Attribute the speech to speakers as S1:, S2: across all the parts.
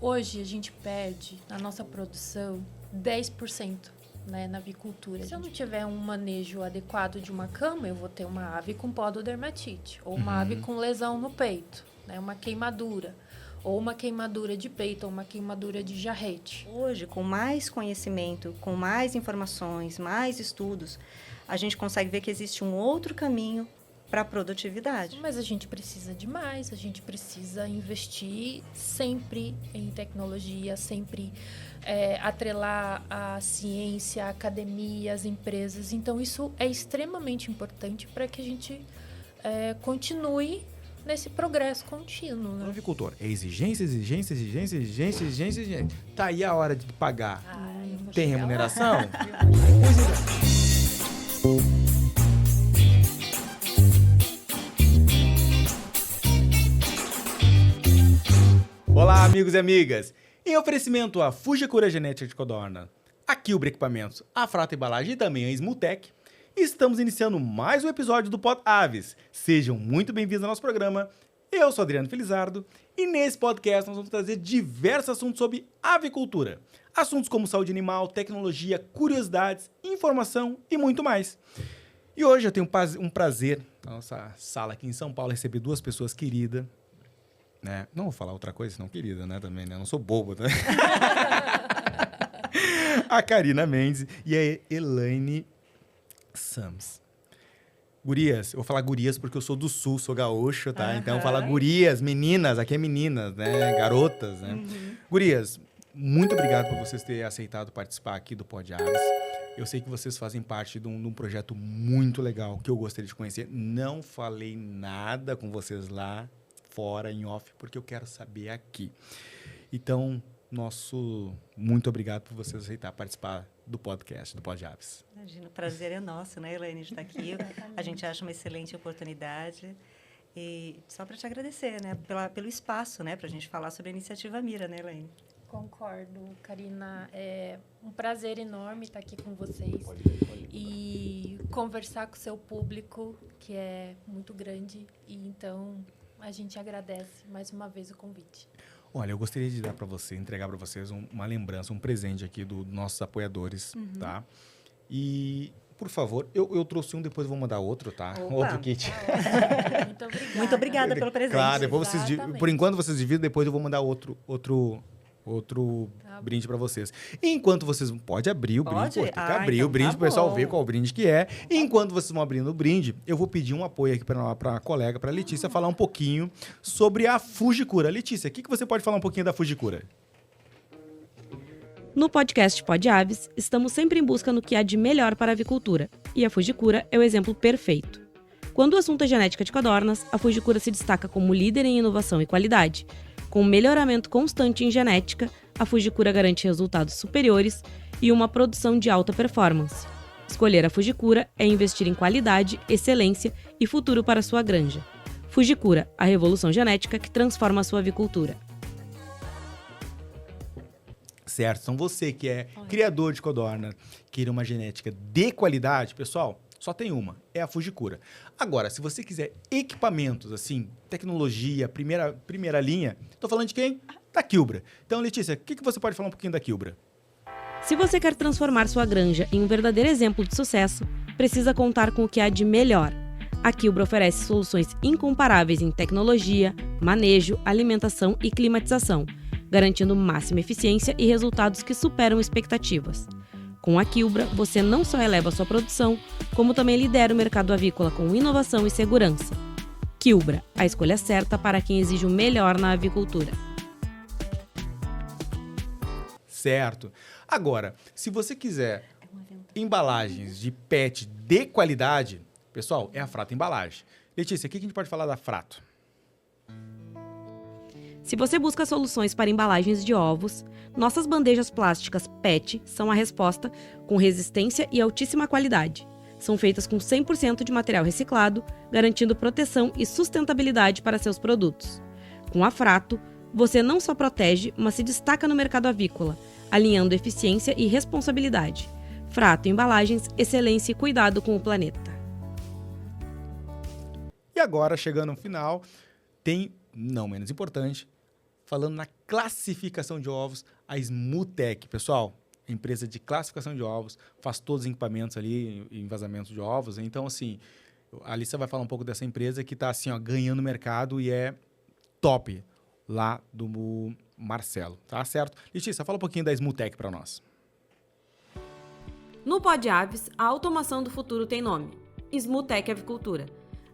S1: Hoje a gente perde na nossa produção 10%, né, na avicultura. Se eu não tiver um manejo adequado de uma cama, eu vou ter uma ave com pododermatite, ou uma ave com lesão no peito, né, uma queimadura, ou uma queimadura de peito, ou uma queimadura de jarrete.
S2: Hoje, com mais conhecimento, com mais informações, mais estudos, a gente consegue ver que existe um outro caminho para a produtividade.
S1: Mas a gente precisa de mais, a gente precisa investir sempre em tecnologia, sempre atrelar a ciência, a academia, as empresas. Então, isso é extremamente importante para que a gente continue nesse progresso contínuo. Né?
S3: O avicultor é exigência. Tá aí a hora de pagar. Tem remuneração? Olá, amigos e amigas! Em oferecimento a Fujikura Genética de Codorna, a Quilbra Equipamentos, a Frata Embalagem e também a Smultec, estamos iniciando mais um episódio do Pod Aves. Sejam muito bem-vindos ao nosso programa. Eu sou Adriano Felizardo e nesse podcast nós vamos trazer diversos assuntos sobre avicultura. Assuntos como saúde animal, tecnologia, curiosidades, informação e muito mais. E hoje eu tenho um prazer, na nossa sala aqui em São Paulo, receber duas pessoas queridas. Né? Não vou falar outra coisa, senão querida, né? Também, né? Eu não sou bobo, tá? A Karina Mendes e a Elaine Sams. Gurias, eu vou falar gurias porque eu sou do sul, sou gaúcho, tá? Então eu vou falar gurias, meninas, aqui é meninas, né? Garotas, né? Gurias, muito obrigado por vocês terem aceitado participar aqui do Pod Aves. Eu sei que vocês fazem parte de um projeto muito legal que eu gostaria de conhecer. Não falei nada com vocês lá fora, em off, porque eu quero saber aqui. Então, muito obrigado por vocês aceitar participar do podcast, do Pod Aves.
S2: Imagina, o prazer é nosso, né, Elaine, de estar aqui. A gente acha uma excelente oportunidade. E só para te agradecer, né, pelo espaço, né, para a gente falar sobre a iniciativa Mira, né, Elaine?
S1: Concordo, Karina. É um prazer enorme estar aqui com vocês e conversar com o seu público, que é muito grande. E então, a gente agradece mais uma vez o convite.
S3: Olha, eu gostaria de dar para você, entregar para vocês uma lembrança, um presente aqui dos nossos apoiadores, tá? E, por favor, eu trouxe um, depois eu vou mandar outro, tá?
S2: Opa.
S3: Outro kit.
S1: Muito obrigada.
S2: Muito obrigada pelo presente.
S3: Claro, depois por enquanto vocês dividem, depois eu vou mandar outro brinde para vocês. Enquanto vocês... Pode abrir o brinde, pô, tem que abrir
S2: então
S3: o brinde
S2: tá
S3: pro pessoal
S2: bom.
S3: ver qual brinde que é. Enquanto vocês vão abrindo o brinde, eu vou pedir um apoio aqui para a colega, para Letícia, falar um pouquinho sobre a Fujikura. Letícia, o que você pode falar um pouquinho da Fujikura?
S4: No podcast Pod Aves, estamos sempre em busca no que há de melhor para a avicultura, e a Fujikura é o exemplo perfeito. Quando o assunto é genética de codornas, a Fujikura se destaca como líder em inovação e qualidade. Com melhoramento constante em genética, a Fujikura garante resultados superiores e uma produção de alta performance. Escolher a Fujikura é investir em qualidade, excelência e futuro para sua granja. Fujikura, a revolução genética que transforma a sua avicultura.
S3: Certo, então você que é criador de codorna, queira uma genética de qualidade, pessoal, só tem uma, é a Fujikura. Agora, se você quiser equipamentos, assim, tecnologia, primeira linha, tô falando de quem? Da Quilbra. Então, Letícia, o que você pode falar um pouquinho da Quilbra?
S4: Se você quer transformar sua granja em um verdadeiro exemplo de sucesso, precisa contar com o que há de melhor. A Quilbra oferece soluções incomparáveis em tecnologia, manejo, alimentação e climatização, garantindo máxima eficiência e resultados que superam expectativas. Com a Quilbra, você não só eleva sua produção, como também lidera o mercado avícola com inovação e segurança. Quilbra, a escolha certa para quem exige o melhor na avicultura.
S3: Certo. Agora, se você quiser embalagens de PET de qualidade, pessoal, é a Frata Embalagem. Letícia, o que a gente pode falar da Frato?
S4: Se você busca soluções para embalagens de ovos, nossas bandejas plásticas PET são a resposta com resistência e altíssima qualidade. São feitas com 100% de material reciclado, garantindo proteção e sustentabilidade para seus produtos. Com a Frato, você não só protege, mas se destaca no mercado avícola, alinhando eficiência e responsabilidade. Frato Embalagens, excelência e cuidado com o planeta.
S3: E agora, chegando no final, tem, não menos importante, falando na classificação de ovos, a Smutec. Pessoal, empresa de classificação de ovos, faz todos os equipamentos ali em vazamento de ovos. Então, assim, a Alissa vai falar um pouco dessa empresa que está assim, ó, ganhando mercado e é top lá do Marcelo, tá certo? Letícia, fala um pouquinho da Smutec para nós.
S4: No Pod Aves, a automação do futuro tem nome: Smutec Avicultura.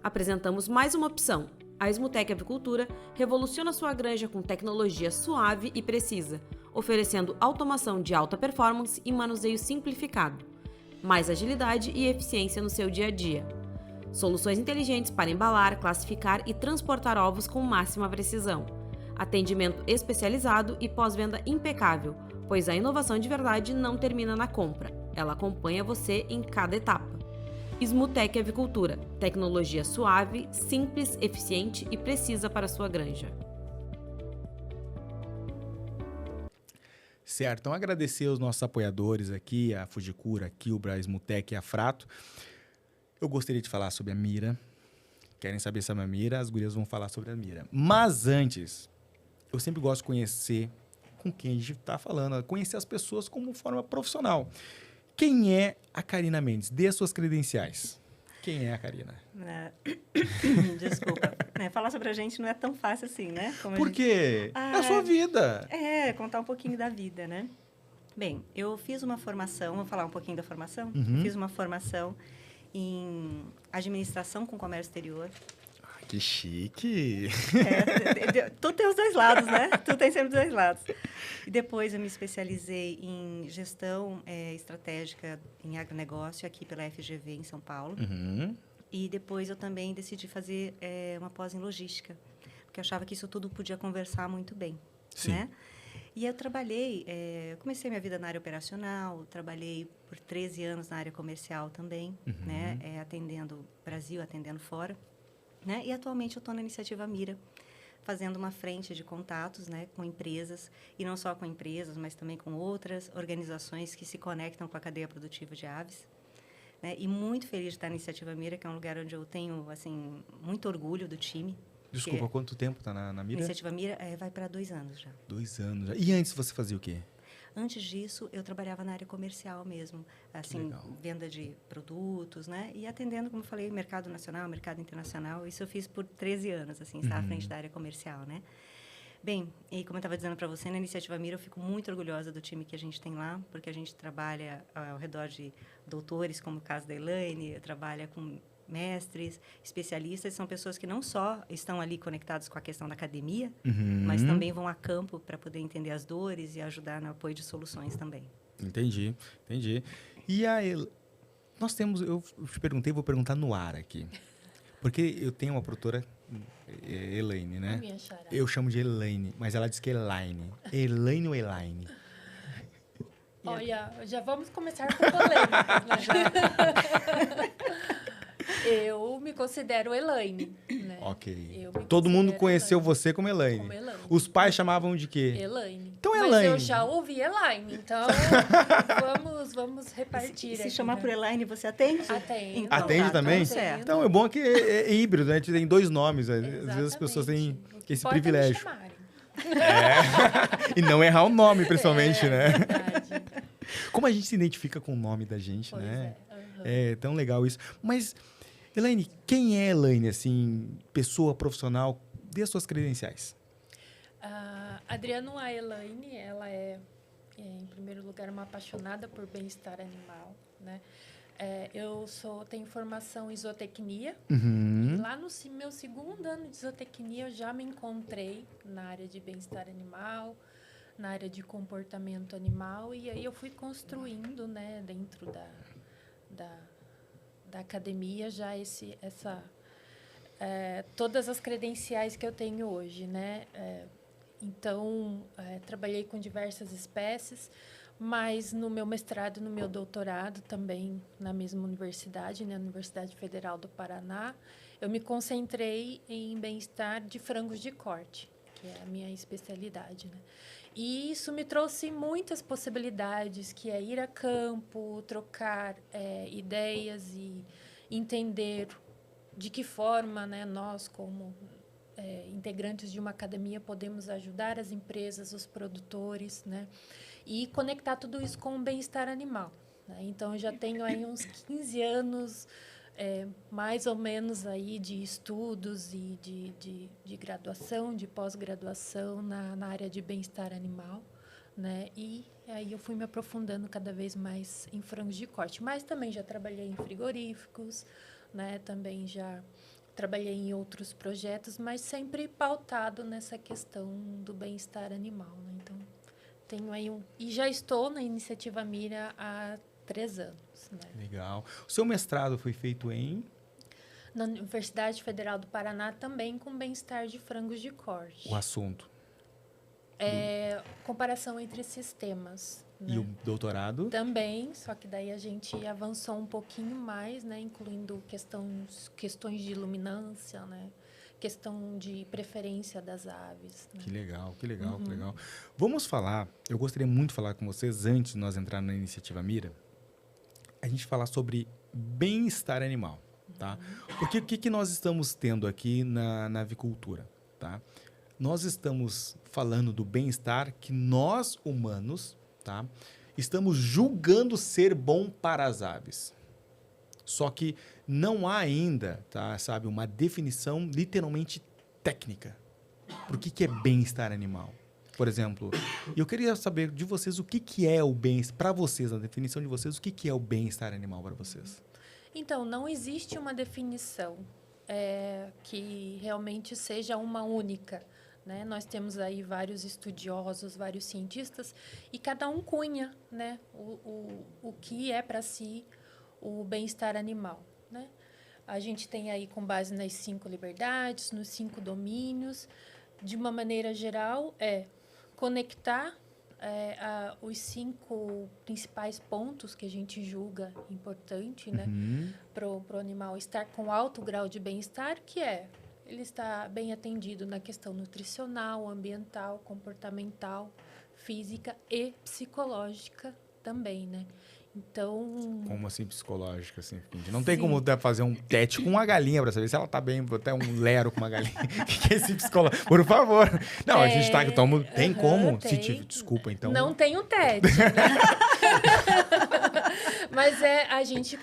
S4: Apresentamos mais uma opção. A Smutec Avicultura revoluciona sua granja com tecnologia suave e precisa, oferecendo automação de alta performance e manuseio simplificado, mais agilidade e eficiência no seu dia a dia. Soluções inteligentes para embalar, classificar e transportar ovos com máxima precisão. Atendimento especializado e pós-venda impecável, pois a inovação de verdade não termina na compra. Ela acompanha você em cada etapa. Smutec Avicultura. Tecnologia suave, simples, eficiente e precisa para a sua granja.
S3: Certo, então agradecer aos nossos apoiadores aqui, a Fujikura, a Kilbra, a Smutec e a Frato. Eu gostaria de falar sobre a Mira. Querem saber sobre a Mira? As gurias vão falar sobre a Mira. Mas antes, eu sempre gosto de conhecer com quem a gente está falando, conhecer as pessoas como forma profissional. Quem é a Karina Mendes? Dê as suas credenciais. Quem é a Karina?
S2: Desculpa. Falar sobre a gente não é tão fácil assim, né?
S3: Por quê? É a sua vida.
S2: Contar um pouquinho da vida, né? Bem, eu fiz uma formação, vou falar um pouquinho da formação?
S3: Uhum.
S2: Fiz uma formação em administração com comércio exterior.
S3: Que chique!
S2: Tudo tem os dois lados, né? Tudo tem sempre os dois lados. E depois eu me especializei em gestão estratégica em agronegócio aqui pela FGV em São Paulo.
S3: Uhum.
S2: E depois eu também decidi fazer uma pós em logística, porque eu achava que isso tudo podia conversar muito bem.
S3: Sim.
S2: Né? E eu trabalhei, comecei minha vida na área operacional, trabalhei por 13 anos na área comercial também,
S3: uhum.
S2: né? Atendendo Brasil, atendendo fora. Né? E atualmente eu estou na iniciativa Mira, fazendo uma frente de contatos, né, com empresas, e não só com empresas, mas também com outras organizações que se conectam com a cadeia produtiva de aves. Né? E muito feliz de estar na iniciativa Mira, que é um lugar onde eu tenho assim, muito orgulho do time.
S3: Desculpa, há quanto tempo está na Mira?
S2: A iniciativa Mira vai para 2 anos já.
S3: 2 anos já. E antes você fazia o quê?
S2: Antes disso, eu trabalhava na área comercial mesmo, assim, venda de produtos, né? E atendendo, como eu falei, mercado nacional, mercado internacional. Isso eu fiz por 13 anos, assim, estar à frente da área comercial, né? Bem, e como eu estava dizendo para você, na Iniciativa Mira, eu fico muito orgulhosa do time que a gente tem lá, porque a gente trabalha ao redor de doutores, como o caso da Elaine, trabalha com mestres, especialistas, são pessoas que não só estão ali conectados com a questão da academia, mas também vão a campo para poder entender as dores e ajudar no apoio de soluções também.
S3: Entendi. E nós temos, eu te perguntei, vou perguntar no ar aqui, porque eu tenho uma produtora, Elaine, né? Eu chamo de Elaine, mas ela diz que é Elaine. Elaine ou Elaine?
S1: Olha, já vamos começar com polêmicas, né? Eu me considero Elaine, né?
S3: Ok. Todo mundo conheceu você como Elaine.
S1: Como Elaine.
S3: Os pais chamavam de quê?
S1: Elaine.
S3: Então,
S1: Mas
S3: Elaine.
S1: eu já ouvi Elaine, então vamos repartir.
S2: Se
S1: aqui,
S2: chamar
S1: né?
S2: por Elaine, você atende?
S1: Atende.
S2: Então,
S3: Atende também?
S2: certo.
S3: Então, é bom que é híbrido, né? Tem 2 nomes. Às vezes as pessoas têm
S1: Exatamente.
S3: esse
S1: Pode
S3: privilégio.
S1: me chamarem.
S3: E não errar o nome, principalmente, né?
S1: Verdade.
S3: Como a gente se identifica com o nome da gente,
S1: Pois
S3: né?
S1: Uhum.
S3: É tão legal isso. Mas, Elaine, quem é Elaine, assim, pessoa profissional? Dê as suas credenciais.
S1: Adriano, a Elaine, ela é, em primeiro lugar, uma apaixonada por bem-estar animal, né? Eu tenho formação em zootecnia.
S3: Uhum.
S1: E lá no meu 2º ano de zootecnia, eu já me encontrei na área de bem-estar animal, na área de comportamento animal, e aí eu fui construindo, né, dentro da academia já todas as credenciais que eu tenho hoje, né? Então, trabalhei com diversas espécies, mas no meu mestrado e no meu doutorado também na mesma universidade, né, Universidade Federal do Paraná, eu me concentrei em bem-estar de frangos de corte, que é a minha especialidade, né? E isso me trouxe muitas possibilidades, que é ir a campo, trocar ideias e entender de que forma, né, nós, como integrantes de uma academia, podemos ajudar as empresas, os produtores, né? E conectar tudo isso com o bem-estar animal, né? Então, eu já tenho aí uns 15 anos, mais ou menos, aí de estudos e de graduação, de pós-graduação na área de bem-estar animal, né? E aí eu fui me aprofundando cada vez mais em frangos de corte. Mas também já trabalhei em frigoríficos, né? Também já trabalhei em outros projetos, mas sempre pautado nessa questão do bem-estar animal, né? Então, tenho aí e já estou na Iniciativa Mira há 3 anos, né?
S3: Legal. O seu mestrado foi feito
S1: Na Universidade Federal do Paraná, também com bem-estar de frangos de corte.
S3: O assunto.
S1: Comparação entre sistemas. Né?
S3: E o doutorado?
S1: Também, só que daí a gente avançou um pouquinho mais, né? Incluindo questões de luminância, né? Questão de preferência das aves. Né?
S3: Que legal, que legal, que legal. Vamos falar, eu gostaria muito de falar com vocês, antes de nós entrarmos na Iniciativa Mira, a gente falar sobre bem-estar animal, tá? Porque o que nós estamos tendo aqui na avicultura, tá? Nós estamos falando do bem-estar que nós, humanos, tá, estamos julgando ser bom para as aves. Só que não há ainda, tá, sabe, uma definição literalmente técnica. Por que é bem-estar animal? Por exemplo, eu queria saber de vocês o que é o bem-estar, para vocês, a definição de vocês, o que é o bem-estar animal para vocês?
S1: Então, não existe uma definição que realmente seja uma única. Né? Nós temos aí vários estudiosos, vários cientistas, e cada um cunha, né, o que é para si o bem-estar animal. Né? A gente tem aí, com base nas 5 liberdades, nos 5 domínios, de uma maneira geral, conectar os 5 principais pontos que a gente julga importante, né, para o animal estar com alto grau de bem-estar, que ele está bem atendido na questão nutricional, ambiental, comportamental, física e psicológica também, né? Então...
S3: Como assim psicológica? Assim? Não tem como fazer um teste com uma galinha para saber se ela está bem, até um lero com uma galinha. O que é esse psicológico? Por favor. Não, a gente está... Tem como?
S1: Tem.
S3: Desculpa, então...
S1: Não tem um teste, né? Mas a gente...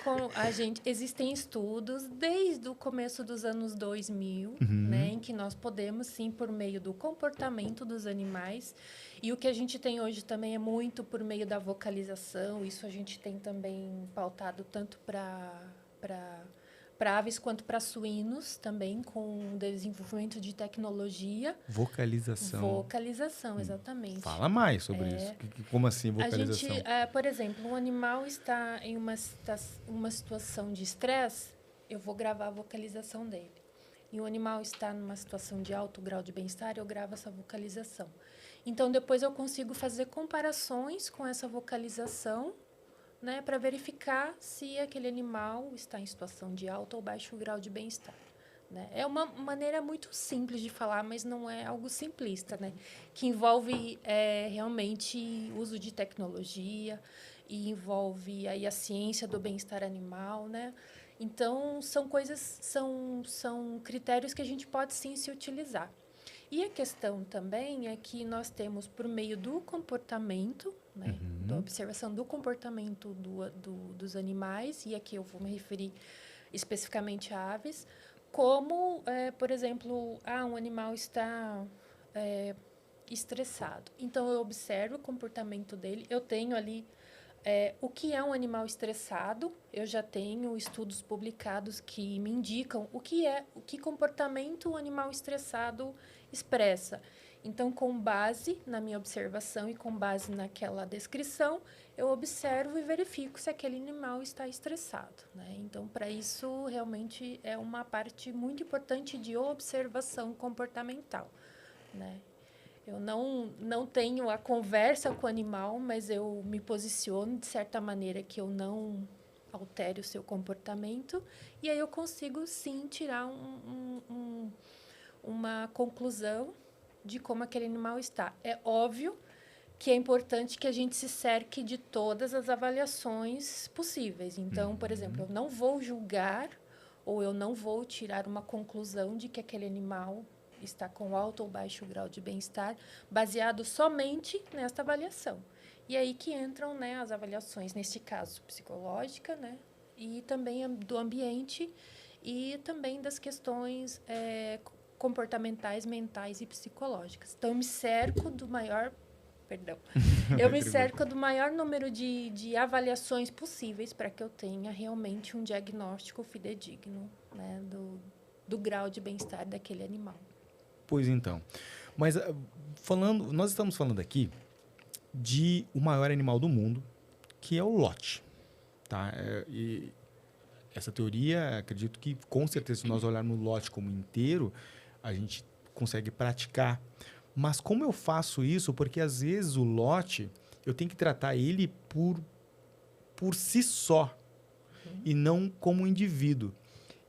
S1: Existem estudos desde o começo dos anos 2000, né, em que nós podemos, sim, por meio do comportamento dos animais. E o que a gente tem hoje também é muito por meio da vocalização. Isso a gente tem também pautado tanto para aves quanto para suínos, também com desenvolvimento de tecnologia.
S3: Vocalização.
S1: Vocalização, exatamente.
S3: Fala mais sobre isso. Como assim, vocalização?
S1: A gente, por exemplo, um animal está em uma situação de estresse, eu vou gravar a vocalização dele. E o animal está numa situação de alto grau de bem-estar, eu gravo essa vocalização. Então, depois eu consigo fazer comparações com essa vocalização, né, para verificar se aquele animal está em situação de alto ou baixo grau de bem-estar. Né? É uma maneira muito simples de falar, mas não é algo simplista, né? Que envolve realmente uso de tecnologia e envolve aí a ciência do bem-estar animal, né? Então, são são critérios que a gente pode, sim, se utilizar. E a questão também é que nós temos, por meio do comportamento, né, da observação do comportamento dos animais, e aqui eu vou me referir especificamente a aves, como, por exemplo, um animal está estressado. Então, eu observo o comportamento dele, eu tenho ali o que é um animal estressado, eu já tenho estudos publicados que me indicam o que comportamento o animal estressado expressa. Então, com base na minha observação e com base naquela descrição, eu observo e verifico se aquele animal está estressado. Né? Então, para isso, realmente é uma parte muito importante de observação comportamental. Né? Eu não tenho a conversa com o animal, mas eu me posiciono de certa maneira que eu não altere o seu comportamento. E aí eu consigo, sim, tirar uma conclusão de como aquele animal está. É óbvio que é importante que a gente se cerque de todas as avaliações possíveis. Então, por exemplo, eu não vou julgar ou eu não vou tirar uma conclusão de que aquele animal está com alto ou baixo grau de bem-estar, baseado somente nesta avaliação. E aí que entram, né, as avaliações, neste caso, psicológica, né, e também do ambiente e também das questões comportamentais, mentais e psicológicas. Então, eu me cerco do maior... Perdão. Eu me cerco do maior número de avaliações possíveis para que eu tenha realmente um diagnóstico fidedigno, né, do grau de bem-estar daquele animal.
S3: Pois então. Mas nós estamos falando aqui de o maior animal do mundo, que é o lote. Tá? E essa teoria, acredito que, com certeza, se nós olharmos o lote como inteiro, a gente consegue praticar. Mas como eu faço isso? Porque, às vezes, o lote, eu tenho que tratar ele por si só, e não como indivíduo.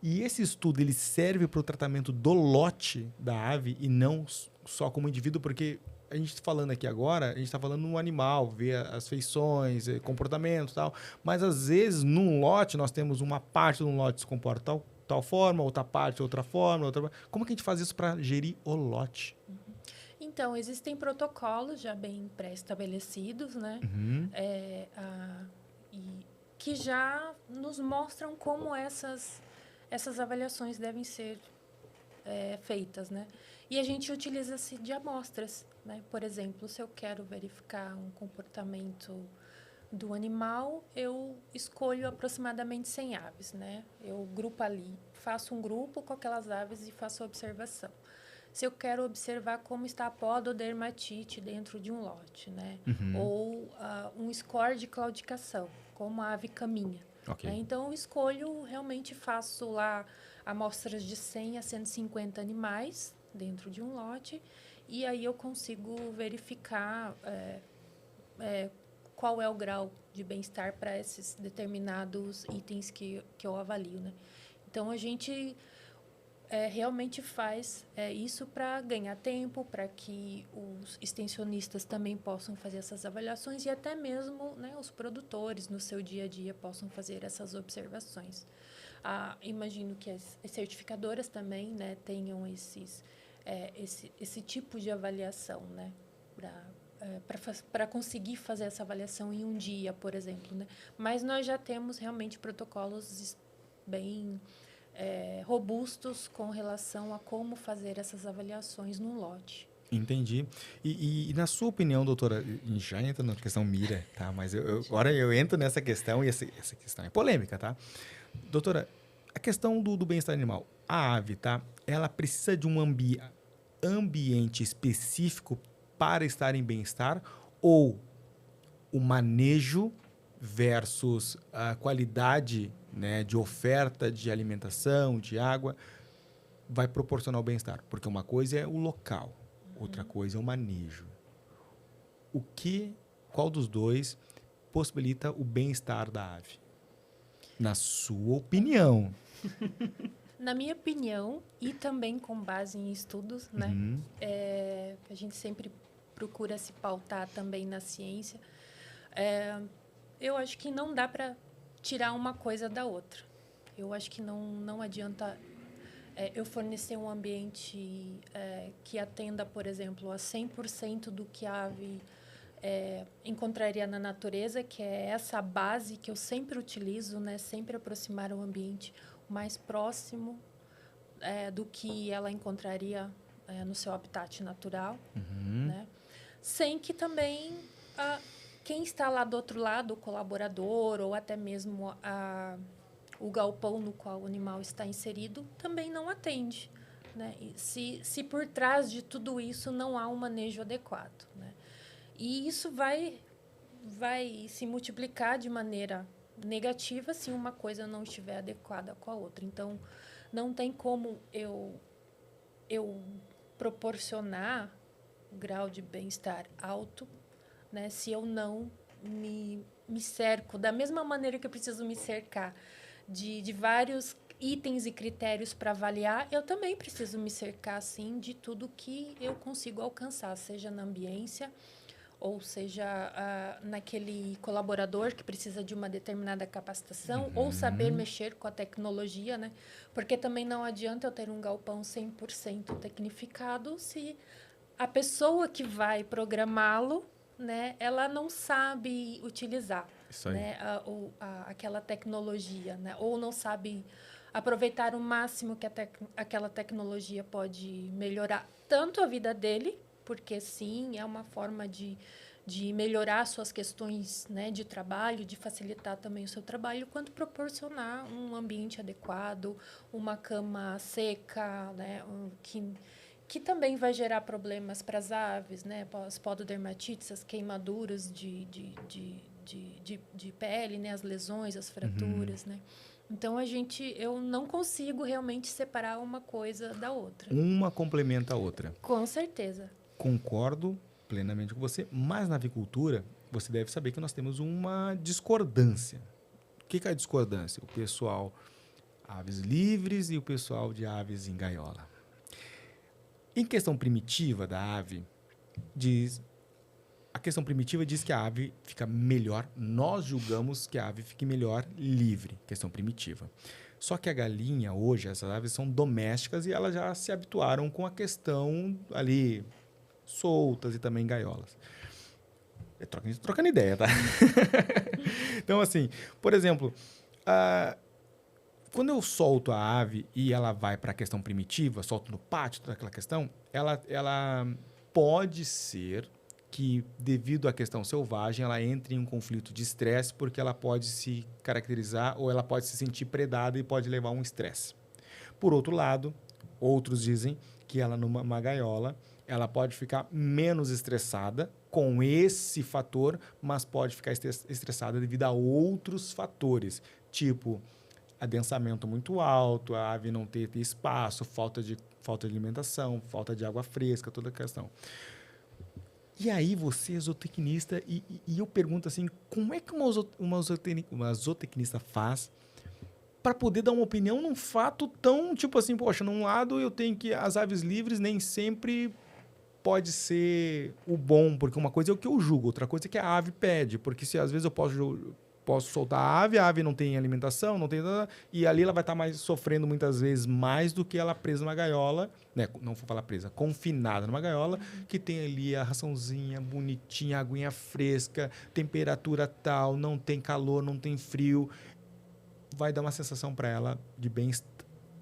S3: E esse estudo ele serve para o tratamento do lote da ave e não só como indivíduo, porque a gente falando aqui agora, a gente está falando no animal, ver as feições, comportamento e tal. Mas, às vezes, num lote, nós temos uma parte do lote que se comporta tal forma, outra parte, outra forma. Como que a gente faz isso para gerir o lote?
S1: Então, existem protocolos já bem pré-estabelecidos, né? E que já nos mostram como essas avaliações devem ser feitas, né? E a gente utiliza-se de amostras, né? Por exemplo, se eu quero verificar um comportamento do animal, eu escolho aproximadamente 100 aves, né? Eu grupo ali, faço um grupo com aquelas aves e faço a observação. Se eu quero observar como está a pododermatite dentro de um lote, né? Ou um score de claudicação, como a ave caminha.
S3: Okay.
S1: Né? Então, eu escolho, realmente faço lá amostras de 100 a 150 animais dentro de um lote, e aí eu consigo verificar qual é o grau de bem-estar para esses determinados itens que eu avalio, né? Então, a gente realmente faz isso para ganhar tempo, para que os extensionistas também possam fazer essas avaliações e até mesmo, né, os produtores no seu dia a dia possam fazer essas observações. Imagino que as certificadoras também, né, tenham esse tipo de avaliação, né, para conseguir fazer essa avaliação em um dia, por exemplo, né? Mas nós já temos realmente protocolos bem robustos com relação a como fazer essas avaliações no lote.
S3: Entendi. E na sua opinião, doutora, já entra na questão mira, tá? Mas agora eu entro nessa questão, e essa questão é polêmica, tá? Doutora, a questão do bem-estar animal. A ave, tá? Ela precisa de um ambiente específico para estar em bem-estar, ou o manejo versus a qualidade, né, de oferta de alimentação, de água, vai proporcionar o bem-estar? Porque uma coisa é o local, outra coisa é o manejo. Qual dos dois possibilita o bem-estar da ave? Na sua opinião.
S1: Na minha opinião, e também com base em estudos, né? A gente sempre procura se pautar também na ciência. Eu acho que não dá para tirar uma coisa da outra. Eu acho que não adianta eu fornecer um ambiente que atenda, por exemplo, a 100% do que a ave encontraria na natureza, que é essa base que eu sempre utilizo, né? Sempre aproximar o ambiente o mais próximo do que ela encontraria no seu habitat natural, né? Sem que também quem está lá do outro lado, o colaborador ou até mesmo o galpão no qual o animal está inserido, também não atende, né? E se por trás de tudo isso não há um manejo adequado, né? E isso vai se multiplicar de maneira negativa se uma coisa não estiver adequada com a outra. Então, não tem como eu proporcionar um grau de bem-estar alto, né, se eu não me cerco, da mesma maneira que eu preciso me cercar de vários itens e critérios para avaliar, eu também preciso me cercar, assim, de tudo que eu consigo alcançar, seja na ambiência ou seja, naquele colaborador que precisa de uma determinada capacitação, ou saber mexer com a tecnologia, né? Porque também não adianta eu ter um galpão 100% tecnificado se a pessoa que vai programá-lo, né, ela não sabe utilizar, né, aquela tecnologia, né, ou não sabe aproveitar o máximo que aquela tecnologia pode melhorar tanto a vida dele, porque sim, é uma forma de melhorar suas questões, né, de trabalho, de facilitar também o seu trabalho, quanto proporcionar um ambiente adequado, uma cama seca, né, que também vai gerar problemas para as aves, né, as pododermatites, as queimaduras de pele, né, as lesões, as fraturas, né. Então, eu não consigo realmente separar uma coisa da outra.
S3: Uma complementa a outra.
S1: Com certeza.
S3: Concordo plenamente com você, mas na avicultura, você deve saber que nós temos uma discordância. O que é a discordância? O pessoal aves livres e o pessoal de aves em gaiola. Em questão primitiva da ave, a questão primitiva diz que a ave fica melhor, nós julgamos que a ave fique melhor livre, questão primitiva. Só que a galinha, hoje, essas aves são domésticas e elas já se habituaram com a questão ali soltas e também gaiolas. Trocando ideia, tá? Então, assim, por exemplo, quando eu solto a ave e ela vai para a questão primitiva, solto no pátio, toda aquela questão, ela pode ser que, devido à questão selvagem, ela entre em um conflito de estresse, porque ela pode se caracterizar ou ela pode se sentir predada e pode levar a um estresse. Por outro lado, outros dizem que ela, numa gaiola, ela pode ficar menos estressada com esse fator, mas pode ficar estressada devido a outros fatores, tipo adensamento muito alto, a ave não ter espaço, falta de alimentação, falta de água fresca, toda a questão. E aí você é zootecnista e eu pergunto assim, como é que uma zootecnista faz para poder dar uma opinião num fato tão, tipo assim, poxa, num lado eu tenho que as aves livres nem sempre pode ser o bom, porque uma coisa é o que eu julgo, outra coisa é que a ave pede, porque se às vezes eu posso soltar a ave não tem alimentação, não tem nada, e ali ela vai estar mais sofrendo muitas vezes mais do que ela presa numa gaiola, né? Não vou falar presa, confinada numa gaiola, que tem ali a raçãozinha bonitinha, aguinha fresca, temperatura tal, não tem calor, não tem frio, vai dar uma sensação para ela de bem-estar.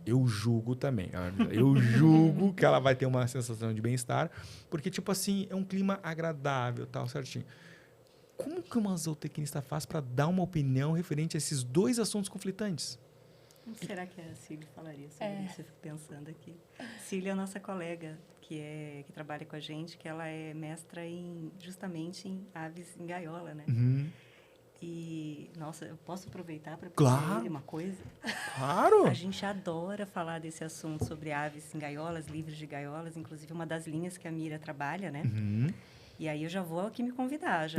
S3: Eu julgo também. Eu julgo que ela vai ter uma sensação de bem-estar, porque, tipo assim, é um clima agradável, tal, certinho. Como que uma zootecnista faz para dar uma opinião referente a esses dois assuntos conflitantes?
S2: Será que a Cília falaria sobre isso? Eu fico pensando aqui. Cília é a nossa colega que trabalha com a gente, que ela é mestra justamente em aves em gaiola, né?
S3: Uhum.
S2: E, nossa, eu posso aproveitar para
S3: Claro.
S2: pedir uma coisa?
S3: Claro!
S2: A gente adora falar desse assunto sobre aves em gaiolas, livres de gaiolas, inclusive uma das linhas que a Mira trabalha, né?
S3: Uhum.
S2: E aí eu já vou aqui me convidar, já.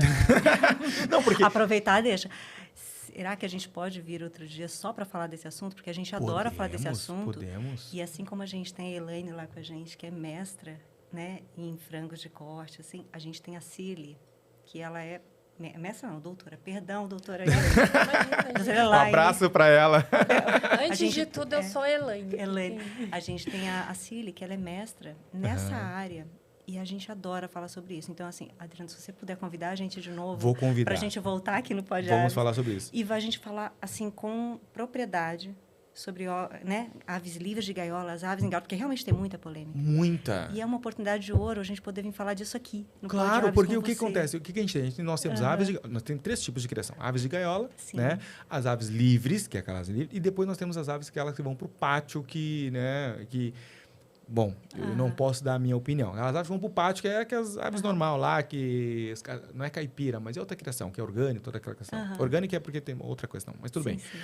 S3: Não, porque...
S2: Aproveitar, deixa. Será que a gente pode vir outro dia só para falar desse assunto? Porque a gente adora falar desse assunto.
S3: Podemos.
S2: E assim como a gente tem a Elaine lá com a gente, que é mestra, né, em frangos de corte, assim, a gente tem a Cília, que ela é mestra não, doutora. Perdão, doutora.
S3: Um abraço para ela.
S1: Antes de tudo, eu sou Elaine.
S2: A gente tem a Cília, que ela é mestra nessa área. E a gente adora falar sobre isso. Então, assim, Adriano, se você puder convidar a gente de novo...
S3: Vou convidar.
S2: Para a gente voltar aqui no Pod
S3: Vamos
S2: Aves,
S3: falar sobre isso.
S2: E a gente falar, assim, com propriedade sobre, né, aves livres de gaiola, as aves em gaiola, porque realmente tem muita polêmica.
S3: Muita.
S2: E é uma oportunidade de ouro a gente poder vir falar disso aqui. No
S3: Claro, porque o que acontece? O que a gente tem? Nós temos aves de... Nós temos 3 tipos de criação. Aves de gaiola, né? As aves livres, que é aquelas livres, e depois nós temos as aves que vão para o pátio, né? Bom, eu não posso dar a minha opinião. As aves vão para o pátio, que é as aves normal lá, que não é caipira, mas é outra criação, que é orgânica, toda aquela questão. Orgânica é porque tem outra questão, mas tudo bem. Sim.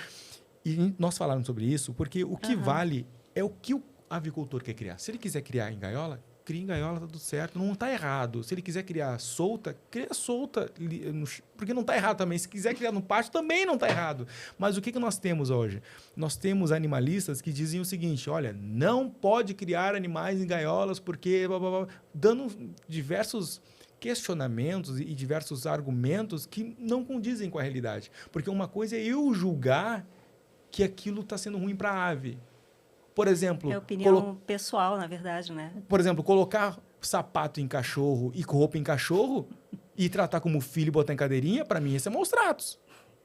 S3: E nós falamos sobre isso porque o que vale é o que o avicultor quer criar. Se ele quiser criar em gaiola, cria em gaiola, tá tudo certo. Não está errado. Se ele quiser criar solta, cria solta. Porque não está errado também. Se quiser criar no pátio, também não está errado. Mas o que nós temos hoje? Nós temos animalistas que dizem o seguinte, olha, não pode criar animais em gaiolas porque... Blá, blá, blá, dando diversos questionamentos e diversos argumentos que não condizem com a realidade. Porque uma coisa é eu julgar que aquilo está sendo ruim para a ave. Por exemplo...
S2: É opinião pessoal, na verdade, né?
S3: Por exemplo, colocar sapato em cachorro e roupa em cachorro e tratar como filho e botar em cadeirinha, para mim, isso é maus tratos.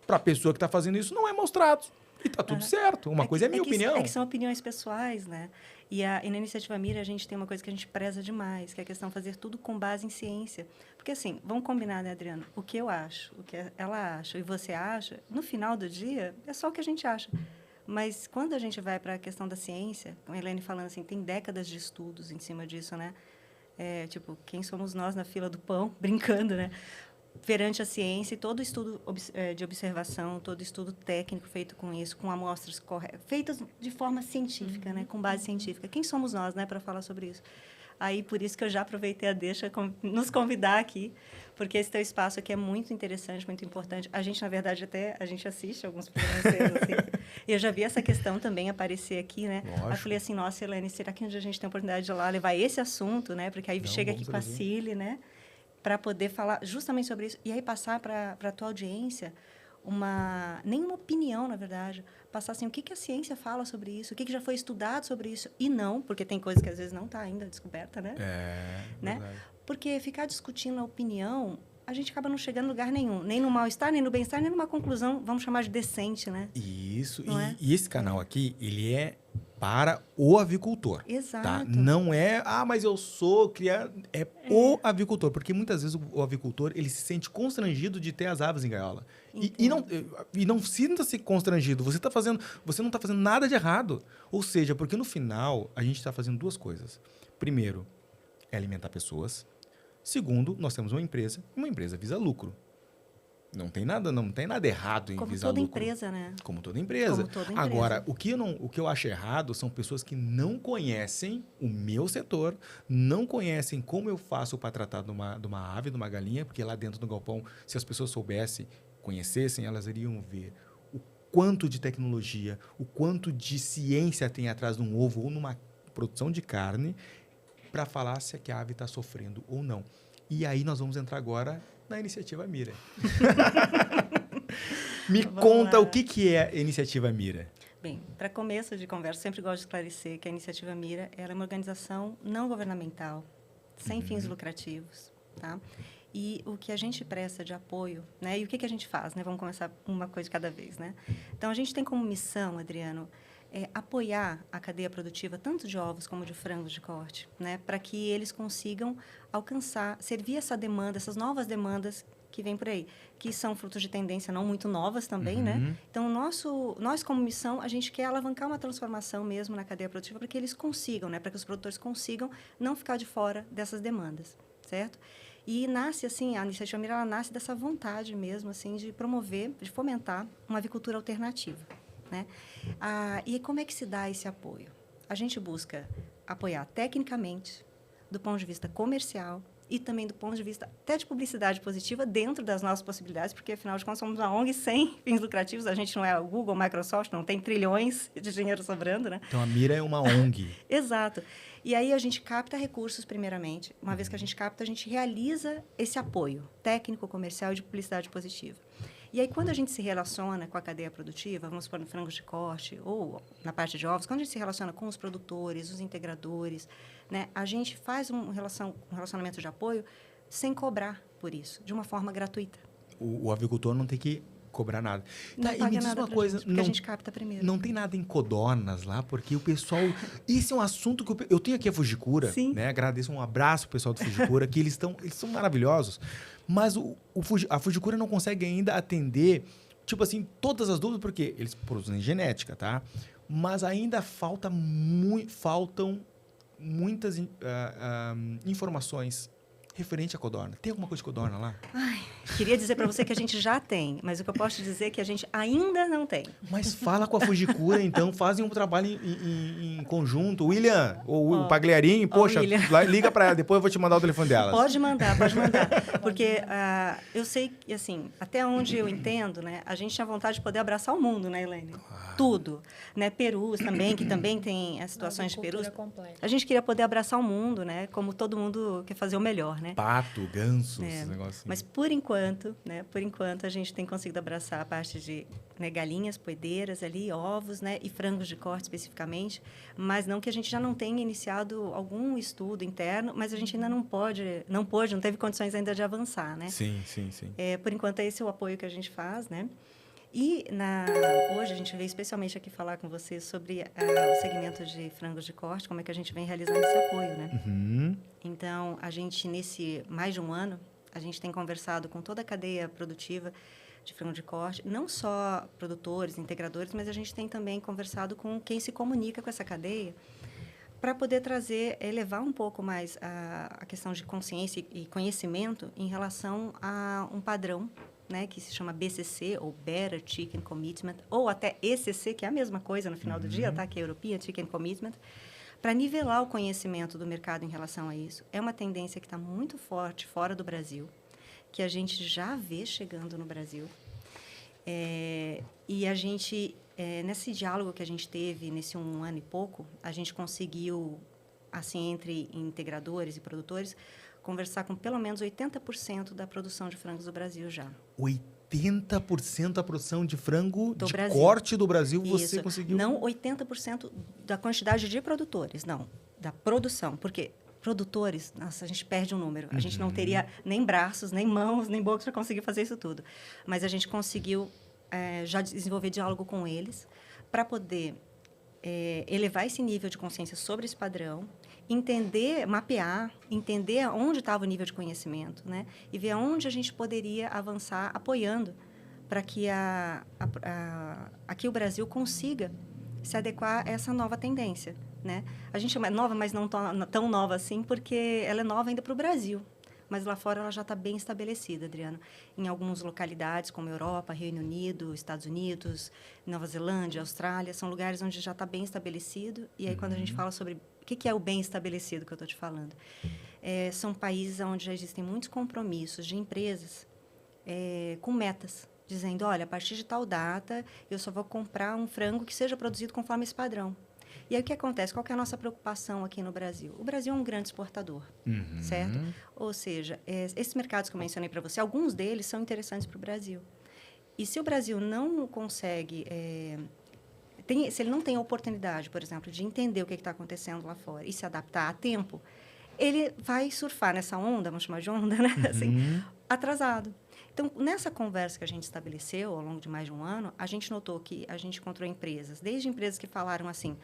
S3: Para a pessoa que está fazendo isso, não é maus tratos. E tá tudo certo. Uma coisa é minha opinião.
S2: É que são opiniões pessoais, né? E na Iniciativa Mira, a gente tem uma coisa que a gente preza demais, que é a questão de fazer tudo com base em ciência. Porque, assim, vamos combinar, né, Adriana? O que eu acho, o que ela acha e você acha, no final do dia, é só o que a gente acha. Mas quando a gente vai para a questão da ciência, com a Elaine falando assim, tem décadas de estudos em cima disso, né? Tipo, quem somos nós na fila do pão, brincando, né? Perante a ciência e todo estudo de observação, todo estudo técnico feito com isso, com amostras corretas, feitas de forma científica, né, com base científica. Quem somos nós, né, para falar sobre isso? Aí, por isso que eu já aproveitei a deixa nos convidar aqui, porque esse teu espaço aqui é muito interessante, muito importante. A gente, na verdade, a gente assiste alguns programas assim. E eu já vi essa questão também aparecer aqui, né? Lógico. Aí eu falei assim, nossa, Elaine, será que um dia a gente tem a oportunidade de ir lá levar esse assunto, né? Porque aí chega aqui com a Cília, né? Para poder falar justamente sobre isso. E aí passar para a tua audiência nenhuma opinião, na verdade. Passar assim, o que a ciência fala sobre isso, o que já foi estudado sobre isso. E não, porque tem coisas que às vezes não está ainda descoberta, né? Né? Porque ficar discutindo a opinião, a gente acaba não chegando em lugar nenhum. Nem no mal-estar, nem no bem-estar, nem numa conclusão, vamos chamar de decente, né?
S3: Isso. E esse canal aqui, ele é para o avicultor.
S2: Exato.
S3: Tá? Não é, mas eu sou criado... o avicultor. Porque muitas vezes o avicultor, ele se sente constrangido de ter as aves em gaiola. E não sinta-se constrangido. Você não está fazendo nada de errado. Ou seja, porque no final, a gente está fazendo duas coisas. Primeiro, é alimentar pessoas. Segundo, nós temos uma empresa visa lucro. Não tem nada errado em visar lucro. Como toda empresa. Agora, o que eu acho errado são pessoas que não conhecem o meu setor, não conhecem como eu faço para tratar de uma ave, de uma galinha, porque lá dentro do galpão, se as pessoas soubessem, conhecessem, elas iriam ver o quanto de tecnologia, o quanto de ciência tem atrás de um ovo ou numa produção de carne para falar se a ave está sofrendo ou não. E aí nós vamos entrar agora na Iniciativa Mira. Me conta o que é a Iniciativa Mira.
S2: Bem, para começo de conversa, sempre gosto de esclarecer que a Iniciativa Mira ela é uma organização não governamental, sem fins lucrativos, tá? E o que a gente presta de apoio, né? E o que a gente faz, né? Vamos começar uma coisa de cada vez, né? Então, a gente tem como missão, Adriano, apoiar a cadeia produtiva, tanto de ovos como de frangos de corte, né? Para que eles consigam servir essa demanda, essas novas demandas que vêm por aí, que são frutos de tendência não muito novas também, né? Então, nós, como missão, a gente quer alavancar uma transformação mesmo na cadeia produtiva para que eles consigam, né? Para que os produtores consigam não ficar de fora dessas demandas, certo? E nasce, assim, a Iniciativa Mira, ela nasce dessa vontade mesmo, assim, de promover, de fomentar uma avicultura alternativa, né? E como é que se dá esse apoio? A gente busca apoiar tecnicamente, do ponto de vista comercial e também do ponto de vista até de publicidade positiva dentro das nossas possibilidades, porque, afinal de contas, somos uma ONG sem fins lucrativos, a gente não é o Google, Microsoft, não tem trilhões de dinheiro sobrando, né?
S3: Então, a Mira é uma ONG.
S2: Exato. E aí a gente capta recursos, primeiramente. Uma vez que a gente capta, a gente realiza esse apoio técnico, comercial e de publicidade positiva. E aí, quando a gente se relaciona com a cadeia produtiva, vamos supor, no frangos de corte ou na parte de ovos, quando a gente se relaciona com os produtores, os integradores, né, a gente faz um relacionamento de apoio sem cobrar por isso, de uma forma gratuita.
S3: O avicultor não tem que cobrar nada.
S2: Não paga me diz nada uma coisa, porque a gente capta primeiro.
S3: Não tem nada em codornas lá, porque o pessoal... Esse é um assunto que eu tenho aqui a Fujikura, né? Agradeço, um abraço ao pessoal do Fujikura, que eles são maravilhosos, mas a Fujikura não consegue ainda atender, tipo assim, todas as dúvidas, porque eles produzem genética, tá? Mas ainda faltam muitas informações referente à codorna. Tem alguma coisa de codorna lá?
S2: Queria dizer para você que a gente já tem, mas o que eu posso te dizer é que a gente ainda não tem.
S3: Mas fala com a Fujikura, então, fazem um trabalho em conjunto. William, ou o Pagliarini, poxa, liga para ela, depois eu vou te mandar o telefone dela.
S2: Pode mandar. Porque eu sei que, assim, até onde eu entendo, né, a gente tinha vontade de poder abraçar o mundo, né, Elaine? Tudo. Né? Perus também, que também tem as situações de Perus.
S1: Completa.
S2: A gente queria poder abraçar o mundo, né, como todo mundo quer fazer o melhor, né? né?
S3: Pato, ganso, esses negócios.
S2: Mas por enquanto, né? Por enquanto a gente tem conseguido abraçar a parte de, né, galinhas, poedeiras ali, ovos, né? E frangos de corte especificamente. Mas não que a gente já não tenha iniciado algum estudo interno, mas a gente ainda não teve condições ainda de avançar, né?
S3: Sim.
S2: Por enquanto, esse é o apoio que a gente faz, né? E hoje a gente veio especialmente aqui falar com você sobre o segmento de frangos de corte, como é que a gente vem realizando esse apoio, né?
S3: Uhum.
S2: Então, a gente, nesse mais de um ano, a gente tem conversado com toda a cadeia produtiva de frango de corte, não só produtores, integradores, mas a gente tem também conversado com quem se comunica com essa cadeia, para poder elevar um pouco mais a questão de consciência e conhecimento em relação a um padrão, né, que se chama BCC, ou Better Chicken Commitment, ou até ECC, que é a mesma coisa no final do dia, tá? Que é European Chicken Commitment, para nivelar o conhecimento do mercado em relação a isso. É uma tendência que está muito forte fora do Brasil, que a gente já vê chegando no Brasil. E a gente, nesse diálogo que a gente teve, nesse 1 ano e pouco, a gente conseguiu, assim, entre integradores e produtores, conversar com pelo menos 80% da produção de frangos do Brasil já.
S3: 80% da produção de frango
S2: do
S3: de
S2: Brasil.
S3: Corte do Brasil você
S2: Isso.
S3: conseguiu?
S2: Não 80% da quantidade de produtores, não. Da produção. Porque produtores, nossa, a gente perde um número. A gente não teria nem braços, nem mãos, nem boca para conseguir fazer isso tudo. Mas a gente conseguiu já desenvolver diálogo com eles para poder elevar esse nível de consciência sobre esse padrão, mapear, entender onde estava o nível de conhecimento, né? E ver onde a gente poderia avançar apoiando para que aqui o Brasil consiga se adequar a essa nova tendência, né? A gente chama nova, mas não tão nova assim, porque ela é nova ainda para o Brasil. Mas lá fora ela já está bem estabelecida, Adriano. Em algumas localidades, como Europa, Reino Unido, Estados Unidos, Nova Zelândia, Austrália, são lugares onde já está bem estabelecido. E aí, quando a gente fala sobre o que é o bem estabelecido que eu estou te falando, são países onde já existem muitos compromissos de empresas com metas, dizendo, olha, a partir de tal data, eu só vou comprar um frango que seja produzido conforme esse padrão. E aí, o que acontece? Qual que é a nossa preocupação aqui no Brasil? O Brasil é um grande exportador, certo? Ou seja, esses mercados que eu mencionei para você, alguns deles são interessantes para o Brasil. E se o Brasil não consegue... se ele não tem a oportunidade, por exemplo, de entender o que está acontecendo lá fora e se adaptar a tempo, ele vai surfar nessa onda, vamos chamar de onda, né? Assim, atrasado. Então, nessa conversa que a gente estabeleceu ao longo de mais de um ano, a gente notou que a gente encontrou empresas, desde empresas que falaram assim,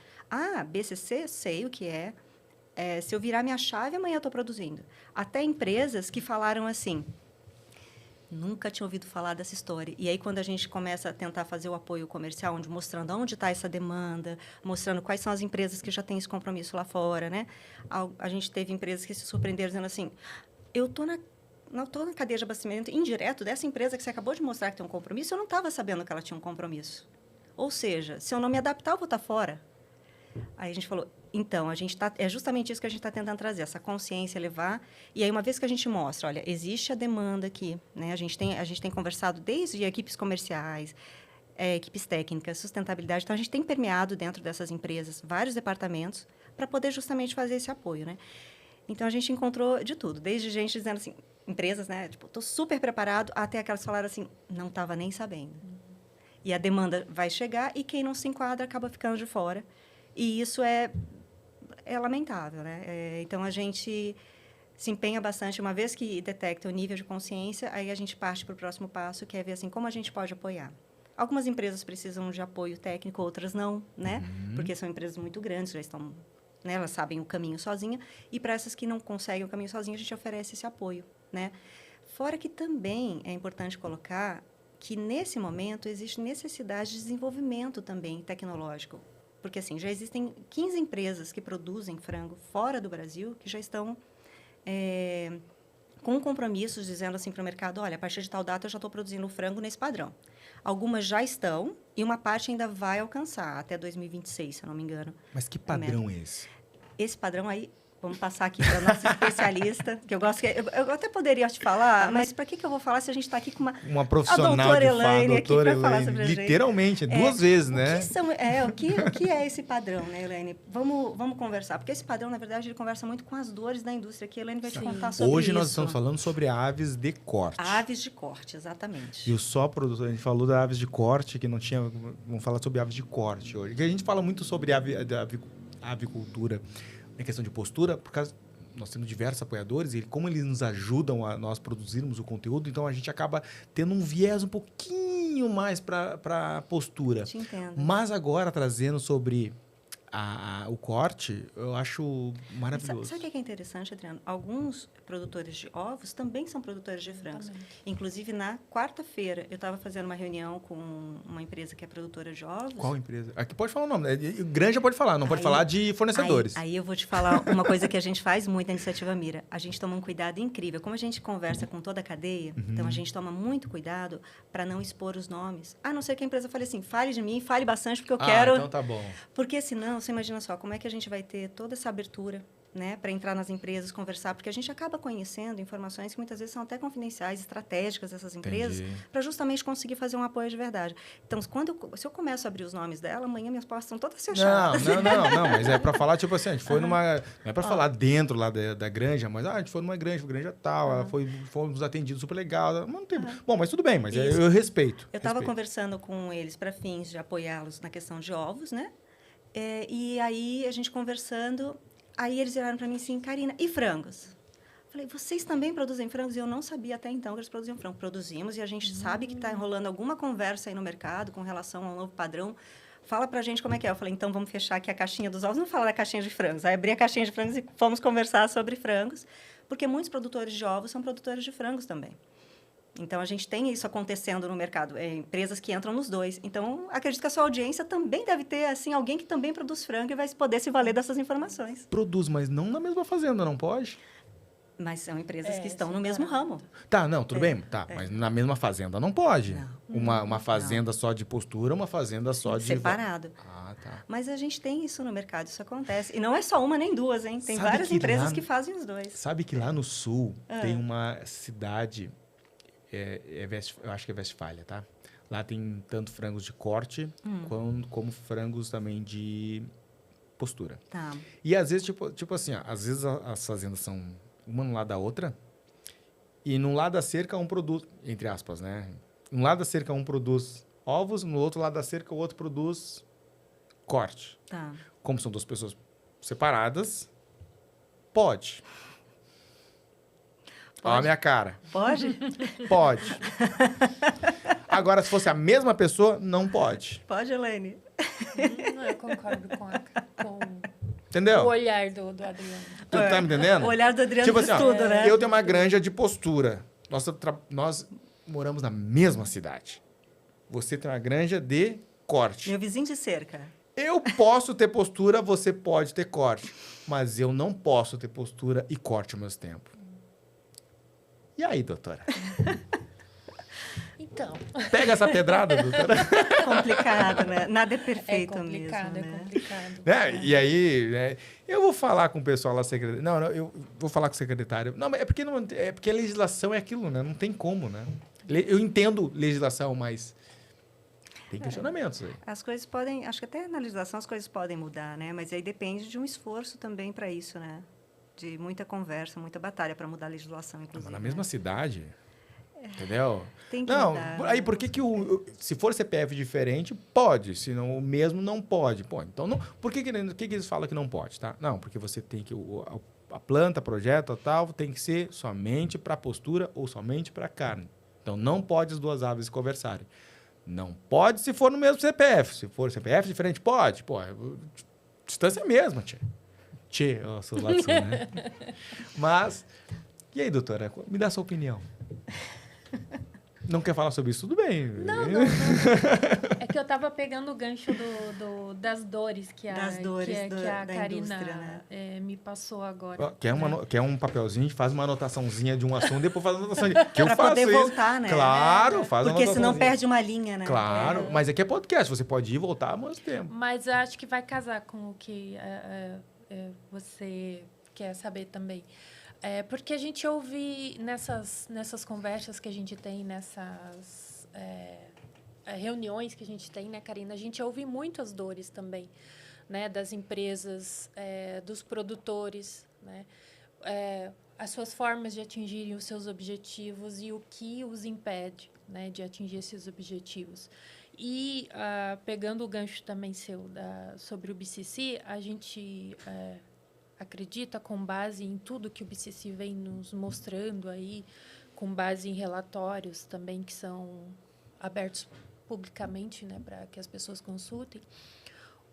S2: BCC, sei o que é, se eu virar minha chave, amanhã eu estou produzindo. Até empresas que falaram assim, nunca tinha ouvido falar dessa história. E aí, quando a gente começa a tentar fazer o apoio comercial, mostrando onde está essa demanda, mostrando quais são as empresas que já têm esse compromisso lá fora, né? A gente teve empresas que se surpreenderam dizendo assim, eu estou na cadeia de abastecimento indireto dessa empresa que você acabou de mostrar que tem um compromisso, eu não estava sabendo que ela tinha um compromisso. Ou seja, se eu não me adaptar, eu vou estar fora. Aí a gente falou, então, é justamente isso que a gente está tentando trazer, essa consciência, levar. E aí, uma vez que a gente mostra, olha, existe a demanda aqui, né? A gente tem conversado desde equipes comerciais, equipes técnicas, sustentabilidade. Então, a gente tem permeado dentro dessas empresas vários departamentos para poder justamente fazer esse apoio, né? Então, a gente encontrou de tudo, desde gente dizendo assim, empresas, né? Tipo, estou super preparado, até aquelas que falaram assim, não estava nem sabendo. E a demanda vai chegar e quem não se enquadra acaba ficando de fora. E isso é lamentável, né? Então, a gente se empenha bastante. Uma vez que detecta o nível de consciência, aí a gente parte para o próximo passo, que é ver assim, como a gente pode apoiar. Algumas empresas precisam de apoio técnico, outras não, né? Porque são empresas muito grandes, já estão... né? Elas sabem o caminho sozinha. E para essas que não conseguem o caminho sozinha, a gente oferece esse apoio, né? Fora que também é importante colocar que, nesse momento, existe necessidade de desenvolvimento também tecnológico. Porque, assim, já existem 15 empresas que produzem frango fora do Brasil que já estão com compromissos dizendo assim para o mercado, olha, a partir de tal data eu já estou produzindo frango nesse padrão. Algumas já estão e uma parte ainda vai alcançar até 2026, se eu não me engano.
S3: Mas que padrão é esse?
S2: Esse padrão aí, Vamos passar aqui para a nossa especialista, que eu gosto que... Eu até poderia te falar, mas para que eu vou falar se a gente está aqui com
S3: uma profissional
S2: a doutora
S3: de
S2: Elaine
S3: fato,
S2: aqui para falar sobre a gente.
S3: Literalmente, duas vezes, né?
S2: O que é esse padrão, né, Elaine? Vamos conversar, porque esse padrão, na verdade, ele conversa muito com as dores da indústria, que a Elaine vai te contar sobre isso.
S3: Hoje nós estamos falando sobre aves de corte.
S2: Aves de corte, exatamente.
S3: E o só produtor, a gente falou da aves de corte, que não tinha... Vamos falar sobre aves de corte hoje. Que a gente fala muito sobre avicultura, em questão de postura, por causa... Nós temos diversos apoiadores e como eles nos ajudam a nós produzirmos o conteúdo, então a gente acaba tendo um viés um pouquinho mais para a postura.
S2: Te entendo.
S3: Mas agora, trazendo sobre o corte, eu acho maravilhoso.
S2: Sabe o que é interessante, Adriano? Alguns produtores de ovos também são produtores de frangos. Inclusive, na quarta-feira, eu estava fazendo uma reunião com uma empresa que é produtora de ovos.
S3: Qual empresa? Aqui pode falar o nome. Granja pode falar, não pode falar de fornecedores.
S2: Aí eu vou te falar uma coisa que a gente faz muito na Iniciativa Mira. A gente toma um cuidado incrível. Como a gente conversa com toda a cadeia, então a gente toma muito cuidado para não expor os nomes. A não ser que a empresa fale assim, fale de mim, fale bastante, porque eu quero...
S3: então tá bom.
S2: Porque senão, você imagina só, como é que a gente vai ter toda essa abertura, né, para entrar nas empresas, conversar, porque a gente acaba conhecendo informações que muitas vezes são até confidenciais, estratégicas dessas empresas, para justamente conseguir fazer um apoio de verdade. Então, se eu começo a abrir os nomes dela, amanhã minhas portas estão todas fechadas.
S3: Não, mas é para falar, tipo assim, a gente foi numa... Não é para falar dentro lá da granja, mas a gente foi numa granja tal, fomos atendidos super legal. Não tem... Bom, mas tudo bem, mas eu respeito.
S2: Eu estava conversando com eles para fins de apoiá-los na questão de ovos, né? E aí, a gente conversando, aí eles viraram para mim assim, Karina, e frangos? Falei, vocês também produzem frangos? E eu não sabia até então que eles produziam frango. Produzimos e a gente sabe que está enrolando alguma conversa aí no mercado com relação ao novo padrão. Fala para a gente como é que é. Eu falei, então vamos fechar aqui a caixinha dos ovos, não fala da caixinha de frangos. Aí abri a caixinha de frangos e fomos conversar sobre frangos, porque muitos produtores de ovos são produtores de frangos também. Então, a gente tem isso acontecendo no mercado, empresas que entram nos dois. Então, acredito que a sua audiência também deve ter, assim, alguém que também produz frango e vai poder se valer dessas informações.
S3: Produz, mas não na mesma fazenda, não pode?
S2: Mas são empresas que estão no mesmo ramo.
S3: Tá, não, tudo bem. Tá, mas na mesma fazenda não pode.
S2: Não.
S3: Uma fazenda só de postura, uma fazenda só de...
S2: Separado.
S3: Tá.
S2: Mas a gente tem isso no mercado, isso acontece. E não é só uma nem duas, hein? Tem várias empresas que fazem os dois.
S3: Sabe que lá no sul tem uma cidade... eu acho que é Westfália, tá? Lá tem tanto frangos de corte como frangos também de postura.
S2: Tá.
S3: E às vezes, tipo assim, às vezes as fazendas são uma no lado da outra e no lado da cerca um produz, entre aspas, né? No lado da cerca um produz ovos, no outro lado da cerca o outro produz corte.
S2: Tá.
S3: Como são duas pessoas separadas, pode. Olha a minha cara.
S2: Pode?
S3: Pode. Agora, se fosse a mesma pessoa, não pode.
S2: Pode, Elaine.
S1: Eu concordo com
S3: Entendeu?
S1: o olhar do Adriano.
S3: Tu tá me entendendo?
S2: O olhar do Adriano
S3: tipo
S2: diz
S3: assim,
S2: tudo, né?
S3: Eu tenho uma granja de postura. Nós moramos na mesma cidade. Você tem uma granja de corte.
S2: Meu vizinho de cerca.
S3: Eu posso ter postura, você pode ter corte. Mas eu não posso ter postura e corte ao mesmo tempo. E aí, doutora?
S1: Então.
S3: Pega essa pedrada, doutora.
S2: Complicado, né? Nada é perfeito mesmo, né?
S1: É complicado.
S3: Né? E aí, né? Eu vou falar com o pessoal lá secretário. Não, eu vou falar com o secretário. Não, mas é porque a legislação é aquilo, né? Não tem como, né? Eu entendo legislação, mas tem questionamentos aí.
S2: As coisas podem, acho que até na legislação as coisas podem mudar, né? Mas aí depende de um esforço também para isso, né? De muita conversa, muita batalha para mudar a legislação, inclusive.
S3: Mas na mesma cidade, entendeu?
S2: Tem que
S3: não,
S2: mudar.
S3: Aí por que se for CPF diferente, pode, se não o mesmo não pode. Pô, então não, por que eles falam que não pode, tá? Não, porque você tem que a planta, projeto, tal, tem que ser somente para postura ou somente para carne. Então não pode as duas aves conversarem. Não pode se for no mesmo CPF. Se for CPF diferente, pode. Pô, distância é a mesma, tia. Eu sou lá de sul, né? Mas, e aí, doutora? Me dá a sua opinião. Não quer falar sobre isso? Tudo bem.
S1: Não. É que eu tava pegando o gancho das dores que a Karina me passou agora.
S3: Quer um papelzinho, faz uma anotaçãozinha de um assunto, depois faz uma anotação de... Que eu faço
S2: poder
S3: isso.
S2: voltar, né?
S3: Claro, faz uma anotaçãozinha.
S2: Porque senão perde uma linha, né?
S3: Claro, mas aqui é podcast, você pode ir e voltar há muito tempo.
S1: Mas eu acho que vai casar com o que você quer saber também. Porque a gente ouve nessas conversas que a gente tem, nessas reuniões que a gente tem, né, Karina? A gente ouve muito as dores também, né, das empresas, dos produtores, né? As suas formas de atingirem os seus objetivos e o que os impede, né, de atingir esses objetivos. E, pegando o gancho também seu sobre o BCC, a gente acredita, com base em tudo que o BCC vem nos mostrando aí, com base em relatórios também que são abertos publicamente, né, para que as pessoas consultem,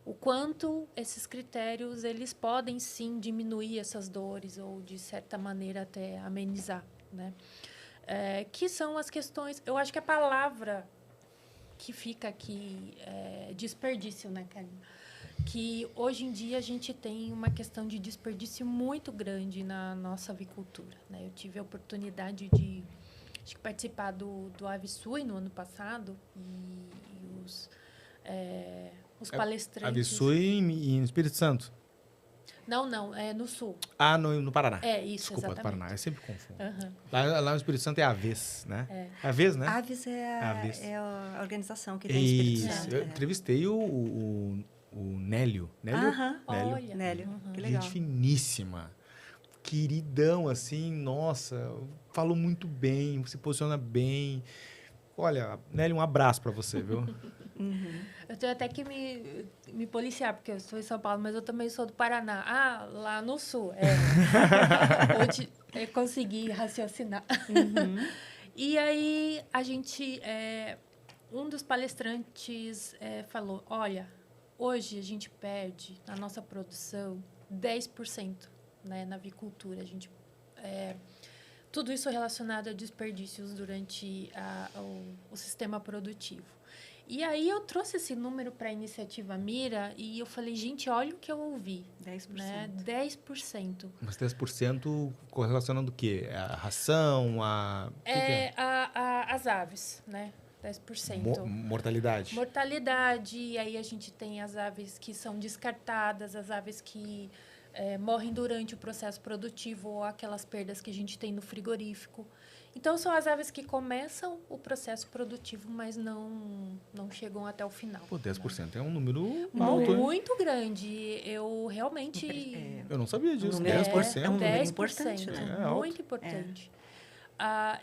S1: o quanto esses critérios eles podem sim diminuir essas dores ou de certa maneira até amenizar, né? Que são as questões. Eu acho que a palavra que fica aqui é desperdício, né, Karina? Que hoje em dia a gente tem uma questão de desperdício muito grande na nossa avicultura, né? Eu tive a oportunidade de participar do Avisui no ano passado e os palestrantes...
S3: Avisui em Espírito Santo?
S1: Não, é no Sul.
S3: No Paraná.
S1: Isso,
S3: desculpa,
S1: exatamente.
S3: Paraná, eu sempre confundo.
S1: Uhum.
S3: Lá no Espírito Santo é Aves, né? É Aves, né?
S2: Aves é a organização que tem no
S3: Isso.
S2: Espírito Santo.
S3: Eu entrevistei o Nélio.
S2: Olha. Nélio. Que legal.
S3: Gente finíssima. Queridão, assim, nossa, falou muito bem, se posiciona bem. Olha, Nélio, um abraço para você, viu?
S1: Eu tenho até que me policiar, porque eu sou em São Paulo, mas eu também sou do Paraná. Lá no Sul. Eu consegui raciocinar. E aí, a gente... um dos palestrantes falou, olha, hoje a gente perde, na nossa produção, 10%, né, na avicultura. A gente... tudo isso relacionado a desperdícios durante o sistema produtivo. E aí eu trouxe esse número para a iniciativa Mira e eu falei, gente, olha o que eu ouvi.
S2: 10%.
S1: Né? 10%.
S3: Mas 10% correlacionando o quê? A ração,
S1: as aves, né? 10%.
S3: Mortalidade.
S1: Mortalidade, e aí a gente tem as aves que são descartadas, as aves que morrem durante o processo produtivo ou aquelas perdas que a gente tem no frigorífico. Então, são as aves que começam o processo produtivo, mas não chegam até o final.
S3: Pô, 10%, né? É um número alto,
S1: muito grande. Eu realmente...
S3: Eu não sabia disso.
S2: 10%.
S1: É um número
S2: importante, né?
S1: Muito importante.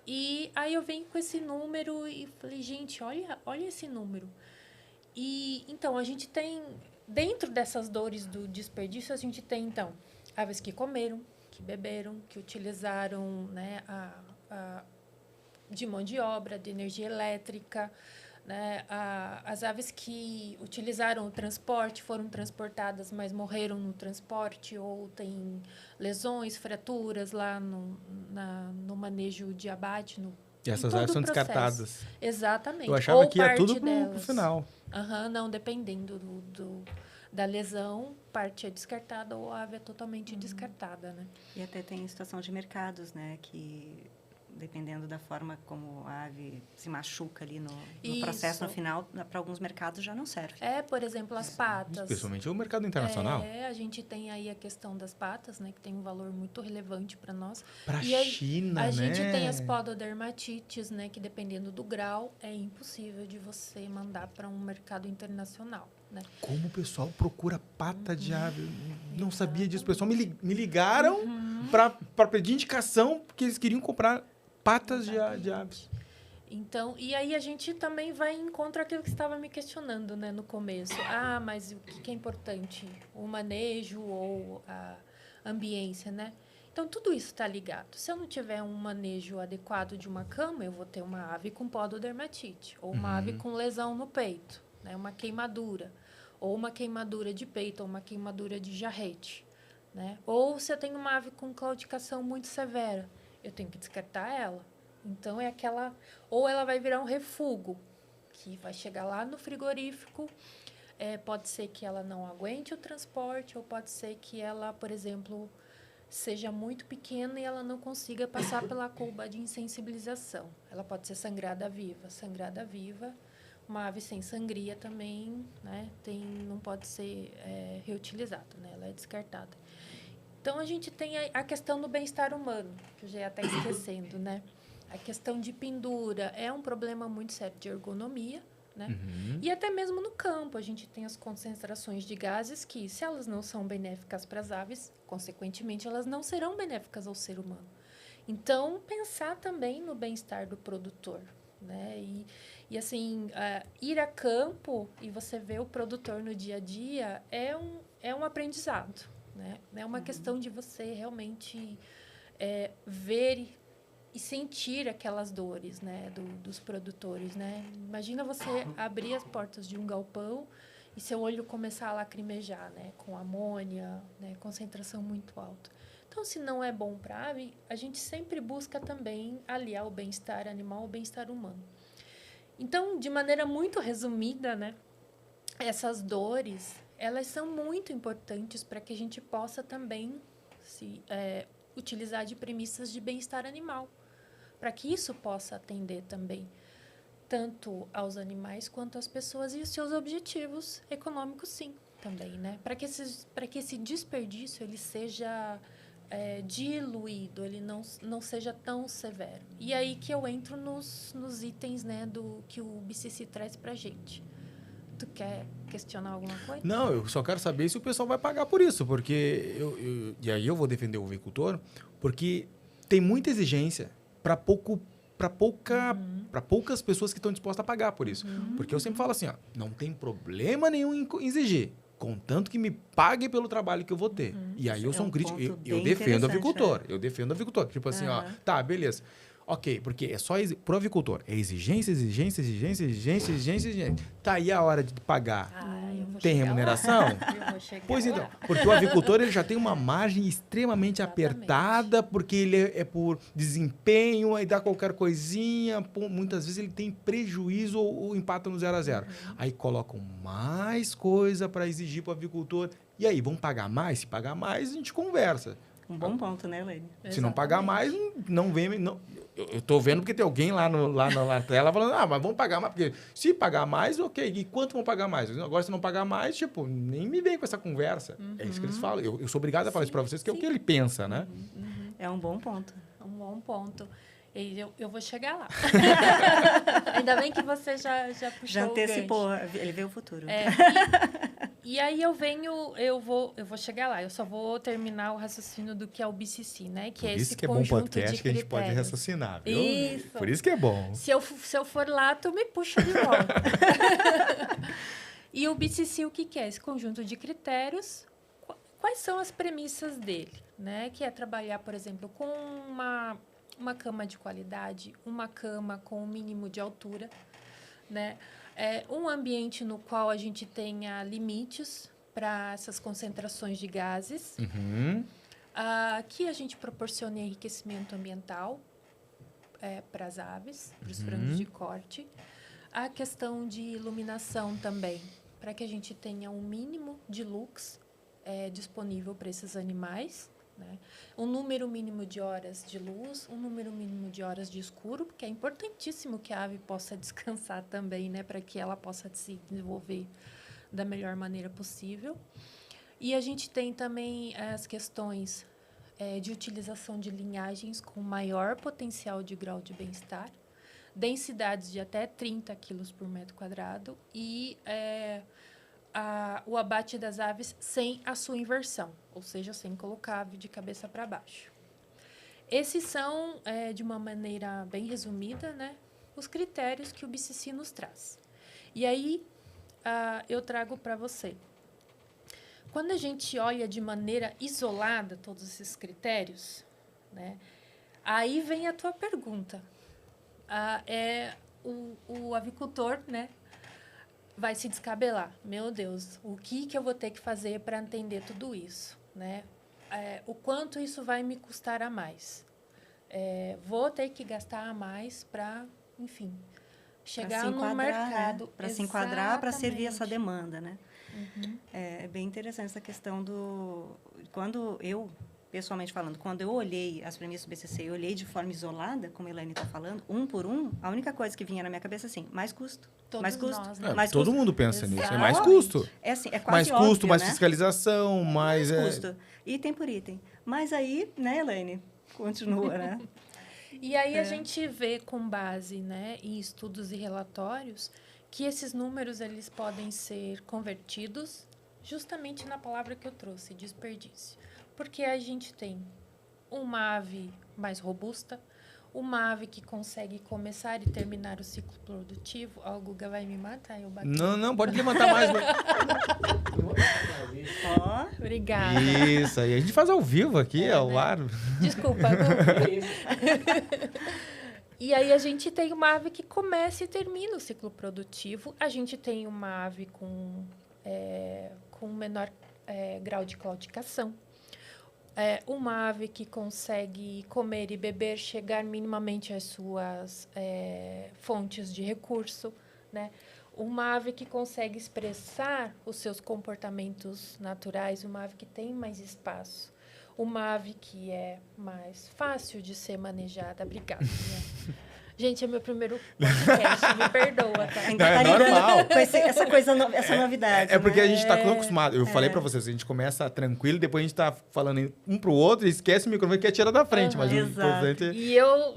S1: E aí eu venho com esse número e falei, gente, olha esse número. E, então, a gente tem... Dentro dessas dores do desperdício, a gente tem, então, aves que comeram, que beberam, que utilizaram, né, de mão de obra, de energia elétrica, né, as aves que utilizaram o transporte, foram transportadas, mas morreram no transporte, ou têm lesões, fraturas lá no manejo de abate.
S3: E essas aves são descartadas.
S1: Exatamente.
S3: Eu achava que ia tudo pro final.
S1: Não, dependendo da lesão, parte é descartada ou a ave é totalmente descartada, né?
S2: E até tem situação de mercados, né, que dependendo da forma como a ave se machuca ali no processo no final, para alguns mercados já não serve.
S1: Por exemplo, as patas.
S3: Especialmente o mercado internacional.
S1: A gente tem aí a questão das patas, né, que tem um valor muito relevante para nós.
S3: Para a China,
S1: né? A gente tem as pododermatites, né, que dependendo do grau, é impossível de você mandar para um mercado internacional. Né?
S3: Como o pessoal procura pata de ave? Não sabia disso. O pessoal me ligaram para pedir indicação, porque eles queriam comprar patas de aves.
S1: Então, e aí a gente também vai em contra aquilo que estava me questionando, né, no começo. Mas o que é importante? O manejo ou a ambiência, né? Então, tudo isso está ligado. Se eu não tiver um manejo adequado de uma cama, eu vou ter uma ave com pododermatite, ou uma ave com lesão no peito, né, uma queimadura, ou uma queimadura de peito, ou uma queimadura de jarrete, né? Ou se eu tenho uma ave com claudicação muito severa, eu tenho que descartar ela. Então, é aquela... Ou ela vai virar um refúgio, que vai chegar lá no frigorífico. Pode ser que ela não aguente o transporte, ou pode ser que ela, por exemplo, seja muito pequena e ela não consiga passar pela cuba de insensibilização. Ela pode ser sangrada viva. Sangrada viva, uma ave sem sangria também, né, não pode ser reutilizada, né? Ela é descartada. Então, a gente tem a questão do bem-estar humano, que eu já ia até esquecendo, né? A questão de pendura é um problema muito sério de ergonomia, né? E até mesmo no campo, a gente tem as concentrações de gases que, se elas não são benéficas para as aves, consequentemente, elas não serão benéficas ao ser humano. Então, pensar também no bem-estar do produtor, né? E assim, ir a campo e você ver o produtor no dia a dia é um aprendizado, né? É uma questão de você realmente ver e sentir aquelas dores, né, dos produtores, né? Imagina você abrir as portas de um galpão e seu olho começar a lacrimejar, né, com amônia, né, concentração muito alta. Então, se não é bom para a ave, a gente sempre busca também aliar o bem-estar animal ao bem-estar humano. Então, de maneira muito resumida, né, essas dores, elas são muito importantes para que a gente possa também utilizar de premissas de bem-estar animal, para que isso possa atender também tanto aos animais quanto às pessoas e os seus objetivos econômicos, sim, também, né? Para que esse desperdício ele seja diluído, ele não seja tão severo. E aí que eu entro nos itens, né, que o BCC traz para a gente. Tu quer questionar alguma coisa?
S3: Não, eu só quero saber se o pessoal vai pagar por isso, porque e aí eu vou defender o avicultor, porque tem muita exigência para poucas pessoas que estão dispostas a pagar por isso. Porque eu sempre falo assim, ó, não tem problema nenhum em exigir, contanto que me pague pelo trabalho que eu vou ter. E aí eu sou um crítico, eu defendo o avicultor, eu defendo o avicultor. Tipo assim, ó, tá, beleza. Ok, porque é só pro avicultor. É exigência, exigência, exigência, exigência, exigência, exigência. Tá aí a hora de pagar. Tem remuneração?
S1: Eu vou chegar
S3: Pois
S1: lá.
S3: então, porque o avicultor ele já tem uma margem extremamente apertada, porque ele é por desempenho, aí dá qualquer coisinha, muitas vezes ele tem prejuízo ou empata no 0 a 0. Aí colocam mais coisa para exigir para o avicultor. E aí, vão pagar mais? Se pagar mais, a gente conversa.
S2: Um bom ponto, né, Elaine?
S3: Se não pagar mais, não vem... Não, eu tô vendo porque tem alguém lá na tela falando, mas vamos pagar mais. Porque se pagar mais, ok. E quanto vão pagar mais? Agora, se não pagar mais, tipo, nem me vem com essa conversa. É isso que eles falam. Eu sou obrigado a falar isso para vocês, que é o que ele pensa, né?
S2: É um bom ponto.
S1: Um bom ponto. E eu vou chegar lá. Ainda bem que você já puxou
S2: Já antecipou,
S1: o gancho.
S2: ele vê o futuro.
S1: E aí eu vou chegar lá. Eu só vou terminar o raciocínio do que é o BCC, né? Que
S3: Por
S1: é
S3: isso
S1: esse
S3: que é bom
S1: conjunto
S3: podcast
S1: de
S3: que a gente pode
S1: critérios.
S3: raciocinar, viu?
S1: Isso.
S3: Por isso que é bom.
S1: Se eu for lá, tu me puxa de volta. E o BCC, o que é? Esse conjunto de critérios. Quais são as premissas dele? Né? Que é trabalhar, por exemplo, com uma cama de qualidade, uma cama com um mínimo de altura, né? Um ambiente no qual a gente tenha limites para essas concentrações de gases, que a gente proporcione enriquecimento ambiental para as aves, para os frangos de corte, a questão de iluminação também, para que a gente tenha um mínimo de lux disponível para esses animais, né? Um número mínimo de horas de luz, um número mínimo de horas de escuro, porque é importantíssimo que a ave possa descansar também, né, para que ela possa se desenvolver da melhor maneira possível. E a gente tem também as questões de utilização de linhagens com maior potencial de grau de bem-estar, densidades de até 30 quilos por metro quadrado e o abate das aves sem a sua inversão, ou seja, sem colocar a ave de cabeça para baixo. Esses são, de uma maneira bem resumida, né, os critérios que o BCC nos traz. E aí, eu trago para você. Quando a gente olha de maneira isolada todos esses critérios, né, aí vem a tua pergunta. O avicultor, né, vai se descabelar. Meu Deus, o que eu vou ter que fazer para entender tudo isso, né? O quanto isso vai me custar a mais? Vou ter que gastar a mais para, enfim, chegar no mercado.
S2: Né? Para se enquadrar, para servir essa demanda, né? É bem interessante essa questão do... Quando eu pessoalmente falando, quando eu olhei as premissas do BCC, eu olhei de forma isolada, como a Elaine está falando, um por um, a única coisa que vinha na minha cabeça assim, mais custo.
S1: Todos
S2: mais custo.
S1: nós, né?
S2: Mais
S3: todo
S2: custo.
S3: mundo pensa nisso. É mais
S1: Exatamente.
S3: custo.
S2: É assim, é quase
S3: Mais
S2: óbvio,
S3: custo, mais
S2: né?
S3: fiscalização, mais...
S2: Mais custo. Item por item. Mas aí, né, Elaine? Continua, né?
S1: E aí a gente vê com base, né, em estudos e relatórios que esses números eles podem ser convertidos justamente na palavra que eu trouxe, desperdício. Porque a gente tem uma ave mais robusta, uma ave que consegue começar e terminar o ciclo produtivo. Ó, o Guga vai me matar, eu bati.
S3: Não, pode levantar mais.
S2: Ó,
S1: Obrigada.
S3: Isso, aí a gente faz ao vivo aqui, ao
S1: né?
S3: ar.
S1: Desculpa. E aí a gente tem uma ave que começa e termina o ciclo produtivo. A gente tem uma ave com menor grau de claudicação. Uma ave que consegue comer e beber, chegar minimamente às suas fontes de recurso, né? Uma ave que consegue expressar os seus comportamentos naturais, uma ave que tem mais espaço, uma ave que é mais fácil de ser manejada. Obrigada. Né? Gente, é meu primeiro podcast, me perdoa, tá?
S2: ainda
S3: Não,
S2: tá
S3: é
S2: lidando
S3: normal.
S2: com essa coisa, essa novidade.
S3: É porque
S2: né?
S3: a gente tá tão acostumado. Eu falei pra vocês, a gente começa tranquilo, depois a gente tá falando um pro outro, e esquece o microfone e quer tirar da frente. Mas o
S2: Exato.
S3: importante é...
S1: E eu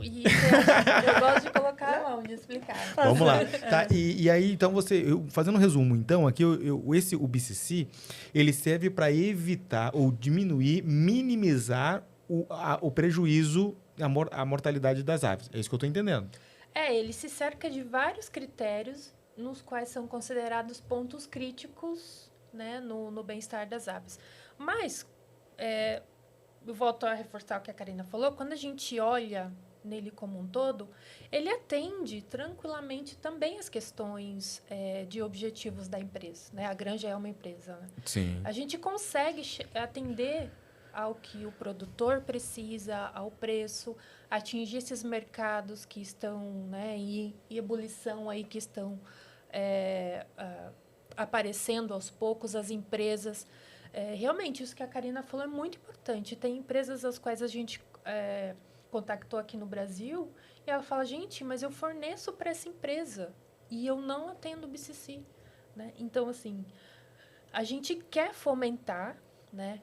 S1: gosto de colocar a mão, de explicar.
S3: Vamos lá. Tá, e aí, então, fazendo um resumo, então, aqui, o BCC, ele serve para evitar ou diminuir, minimizar o prejuízo, a mortalidade das aves. É isso que eu estou entendendo.
S1: Ele se cerca de vários critérios nos quais são considerados pontos críticos, né, no bem-estar das aves. Mas, eu volto a reforçar o que a Karina falou, quando a gente olha nele como um todo, ele atende tranquilamente também as questões de objetivos da empresa. Né? A granja é uma empresa. Né?
S3: Sim.
S1: A gente consegue atender ao que o produtor precisa, ao preço, atingir esses mercados que estão, né, em ebulição, aí, que estão aparecendo aos poucos, as empresas. Realmente, isso que a Karina falou é muito importante. Tem empresas às quais a gente contactou aqui no Brasil e ela fala, gente, mas eu forneço para essa empresa e eu não atendo o BCC. Né? Então, assim, a gente quer fomentar, né,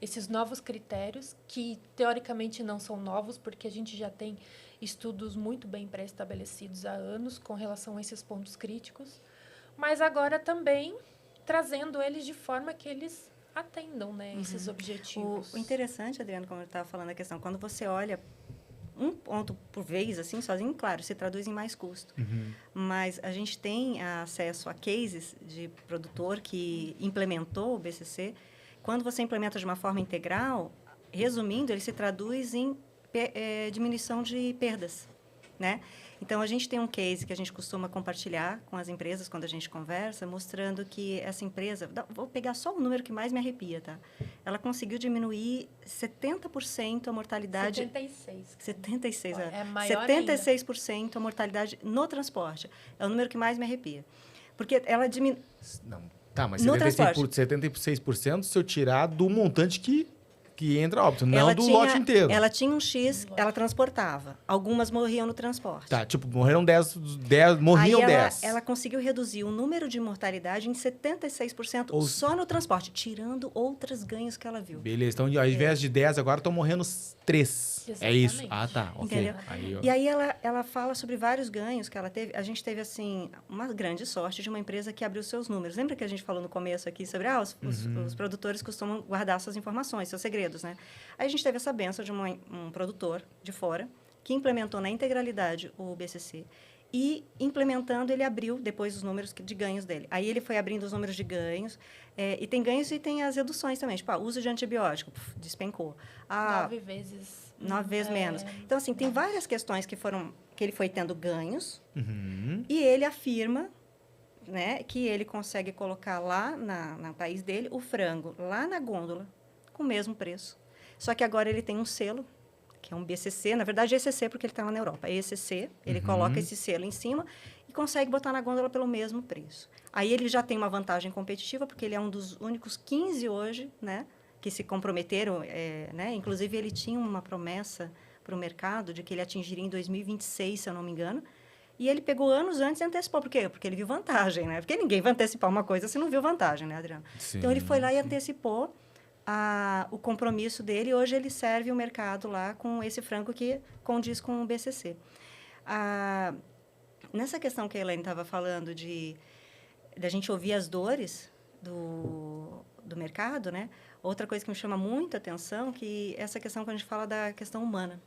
S1: esses novos critérios, que teoricamente não são novos, porque a gente já tem estudos muito bem pré-estabelecidos há anos com relação a esses pontos críticos, mas agora também trazendo eles de forma que eles atendam, né, esses objetivos.
S2: O interessante, Adriano, como eu estava falando, a questão, quando você olha um ponto por vez, assim, sozinho, claro, se traduz em mais custo.
S3: Uhum.
S2: Mas a gente tem acesso a cases de produtor que implementou o BCC. Quando você implementa de uma forma integral, resumindo, ele se traduz em diminuição de perdas, né? Então, a gente tem um case que a gente costuma compartilhar com as empresas quando a gente conversa, mostrando que essa empresa... Vou pegar só o número que mais me arrepia, tá? Ela conseguiu diminuir 70% a mortalidade...
S1: 76.
S2: 76,
S1: É maior
S2: 76% a mortalidade no transporte. É o número que mais me arrepia. Porque ela diminui...
S3: Não, tá, mas
S2: No
S3: 76% se eu tirar do montante que entra óbito, não do lote inteiro.
S2: Ela tinha um X, ela transportava. Algumas morriam no transporte.
S3: Tá, tipo, morreram 10, morriam
S2: Aí
S3: 10.
S2: ela conseguiu reduzir o número de mortalidade em 76% só no transporte, tirando outros ganhos que ela viu.
S3: Beleza, então ao invés de 10, agora estão morrendo 3. É isso?
S1: Exatamente.
S3: Ah, tá, ok.
S2: Entendeu?
S3: Aí,
S2: E aí ela fala sobre vários ganhos que ela teve. A gente teve, assim, uma grande sorte de uma empresa que abriu seus números. Lembra que a gente falou no começo aqui sobre os produtores costumam guardar suas informações, seus segredos, né? Aí a gente teve essa benção de um produtor de fora que implementou na integralidade o BCC e, implementando, ele abriu depois os números de ganhos dele. Aí ele foi abrindo os números de ganhos, e tem ganhos e tem as reduções também. Tipo, uso de antibiótico, despencou.
S1: 9 vezes.
S2: 9 vezes menos. Então, assim, tem várias questões que ele foi tendo ganhos,
S3: Uhum.
S2: e ele afirma, né, que ele consegue colocar lá no país dele o frango lá na gôndola com o mesmo preço. Só que agora ele tem um selo, que é um BCC, na verdade é ECC porque ele está lá na Europa. É ECC, ele coloca esse selo em cima, e consegue botar na gôndola pelo mesmo preço. Aí ele já tem uma vantagem competitiva, porque ele é um dos únicos 15 hoje, né, que se comprometeram, né? Inclusive, ele tinha uma promessa para o mercado de que ele atingiria em 2026, se eu não me engano, e ele pegou anos antes e antecipou. Por quê? Porque ele viu vantagem, né? Porque ninguém vai antecipar uma coisa se não viu vantagem, né, Adriano?
S3: Sim,
S2: então, ele foi lá e antecipou o compromisso dele. Hoje, ele serve o mercado lá com esse frango que condiz com o BCC. Nessa questão que a Elaine estava falando da gente ouvir as dores do mercado, né? Outra coisa que me chama muita atenção que essa questão quando a gente fala da questão humana.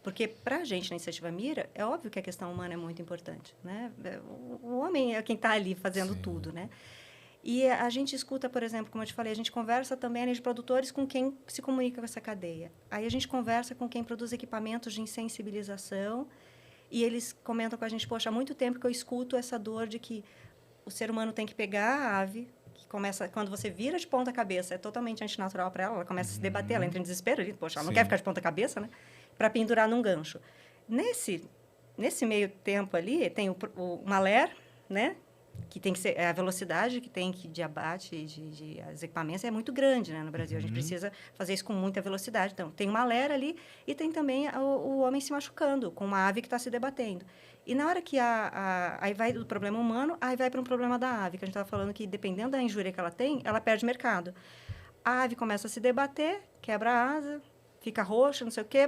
S2: Porque, para a gente, na Iniciativa Mira, é óbvio que a questão humana é muito importante, né? O homem é quem está ali fazendo tudo, né? E a gente escuta, por exemplo, como eu te falei, a gente conversa também de produtores com quem se comunica com essa cadeia. Aí a gente conversa com quem produz equipamentos de insensibilização e eles comentam com a gente, poxa, há muito tempo que eu escuto essa dor de que o ser humano tem que pegar a ave, que começa, quando você vira de ponta cabeça, é totalmente antinatural para ela começa a se debater, ela entra em desespero, poxa, ela não quer ficar de ponta cabeça, né? Para pendurar num gancho. Nesse meio tempo ali, tem o malher, né? Que tem que ser a velocidade que tem de abate de os equipamentos é muito grande, né, no Brasil. A gente precisa fazer isso com muita velocidade. Então, tem uma malher ali e tem também o homem se machucando com uma ave que está se debatendo. E na hora que aí vai do problema humano, aí vai para um problema da ave, que a gente estava falando que, dependendo da injúria que ela tem, ela perde mercado. A ave começa a se debater, quebra a asa, fica roxa, não sei o quê,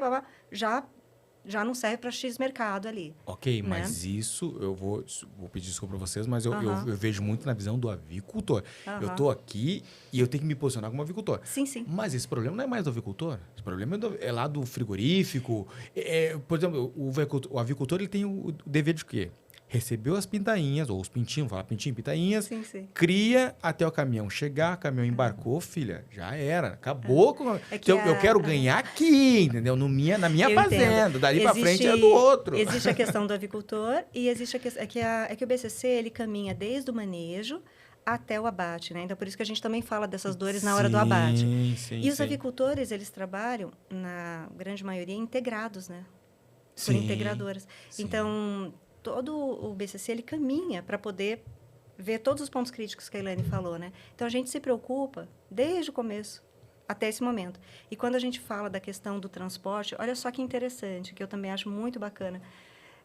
S2: já não serve para X mercado ali.
S3: Ok,
S2: né?
S3: mas isso, eu vou pedir desculpa para vocês, mas eu vejo muito na visão do avicultor. Eu estou aqui e eu tenho que me posicionar como avicultor.
S2: Sim, sim.
S3: Mas esse problema não é mais do avicultor. Esse problema é lá do frigorífico. Por exemplo, o avicultor ele tem o dever de quê? Recebeu as pintainhas, ou os pintinhos, fala pintinho, pintainhas,
S2: Sim, sim.
S3: cria até o caminhão chegar, o caminhão embarcou, filha, já era, acabou. Eu quero ganhar aqui, entendeu? Na minha fazenda, dali para frente é do outro.
S2: Existe a questão do avicultor e existe a questão, que o BCC ele caminha desde o manejo até o abate, né? Então, por isso que a gente também fala dessas dores na hora do abate. E os avicultores, eles trabalham, na grande maioria, integrados, né? Por integradoras.
S3: Sim.
S2: Então, todo o BCC ele caminha para poder ver todos os pontos críticos que a Elaine falou, né? Então, a gente se preocupa desde o começo até esse momento. E quando a gente fala da questão do transporte, olha só que interessante, que eu também acho muito bacana.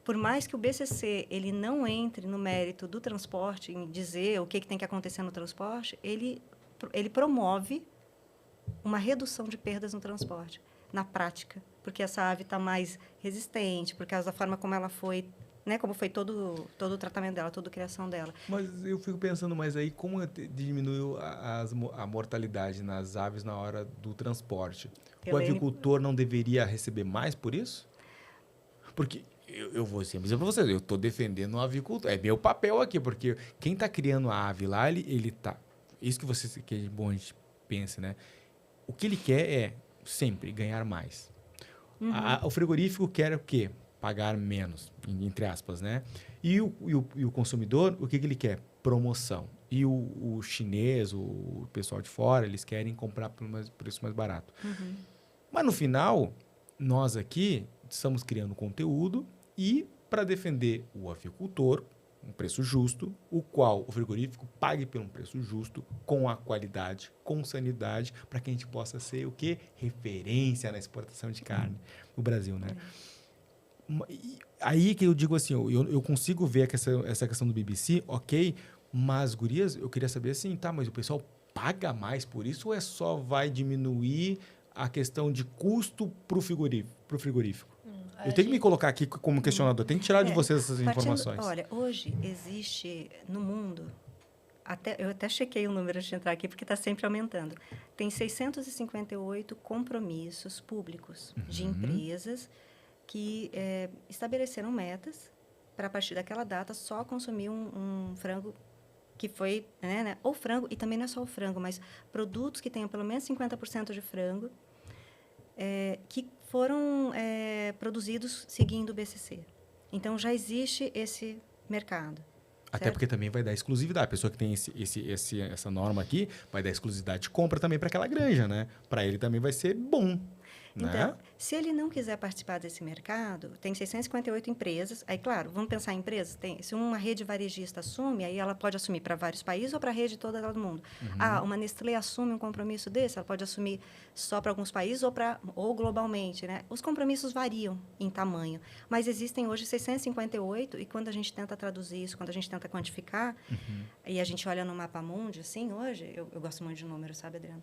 S2: Por mais que o BCC ele não entre no mérito do transporte, em dizer o que tem que acontecer no transporte, ele promove uma redução de perdas no transporte, na prática, porque essa ave está mais resistente, por causa da forma como ela foi, né, como foi todo o tratamento dela, toda a criação dela.
S3: Mas eu fico pensando, mas aí como diminuiu a mortalidade nas aves na hora do transporte? O avicultor não deveria receber mais por isso? Porque eu vou sempre dizer para vocês, eu estou defendendo o avicultor. É meu papel aqui, porque quem está criando a ave lá, ele está... Isso que é bom a gente pense, né? O que ele quer é sempre ganhar mais. O frigorífico quer o quê? Pagar menos, entre aspas, né? E o consumidor, o que ele quer? Promoção. E o chinês, o pessoal de fora, eles querem comprar por um preço mais barato. Mas, no final, nós aqui estamos criando conteúdo e para defender o avicultor, um preço justo, o qual o frigorífico pague por um preço justo, com a qualidade, com sanidade, para que a gente possa ser o quê? Referência na exportação de carne no Brasil, né? Aí que eu digo assim, eu consigo ver que essa questão do BBC, ok, mas, gurias, eu queria saber assim, tá, mas o pessoal paga mais por isso ou só vai diminuir a questão de custo para o frigorífico? Eu tenho que me colocar aqui como questionador, tenho que tirar de vocês essas informações.
S2: Olha, hoje existe no mundo, eu até chequei o número antes de entrar aqui, porque está sempre aumentando. Tem 658 compromissos públicos de empresas que estabeleceram metas para, a partir daquela data, só consumir um frango que foi, né, ou frango, e também não é só o frango, mas produtos que tenham pelo menos 50% de frango, que foram produzidos seguindo o BCC. Então, já existe esse mercado.
S3: Até porque também vai dar exclusividade. A pessoa que tem essa norma aqui vai dar exclusividade de compra também para aquela granja, né? Para ele também vai ser bom.
S2: Então, se ele não quiser participar desse mercado, tem 658 empresas. Aí, claro, vamos pensar em empresas. Se uma rede varejista assume, aí ela pode assumir para vários países ou para a rede toda do mundo. Uma Nestlé assume um compromisso desse, ela pode assumir só para alguns países ou globalmente, né? Os compromissos variam em tamanho, mas existem hoje 658 e quando a gente tenta traduzir isso, quando a gente tenta quantificar, e a gente olha no mapa mundi, assim, hoje, eu gosto muito de números, sabe, Adriano?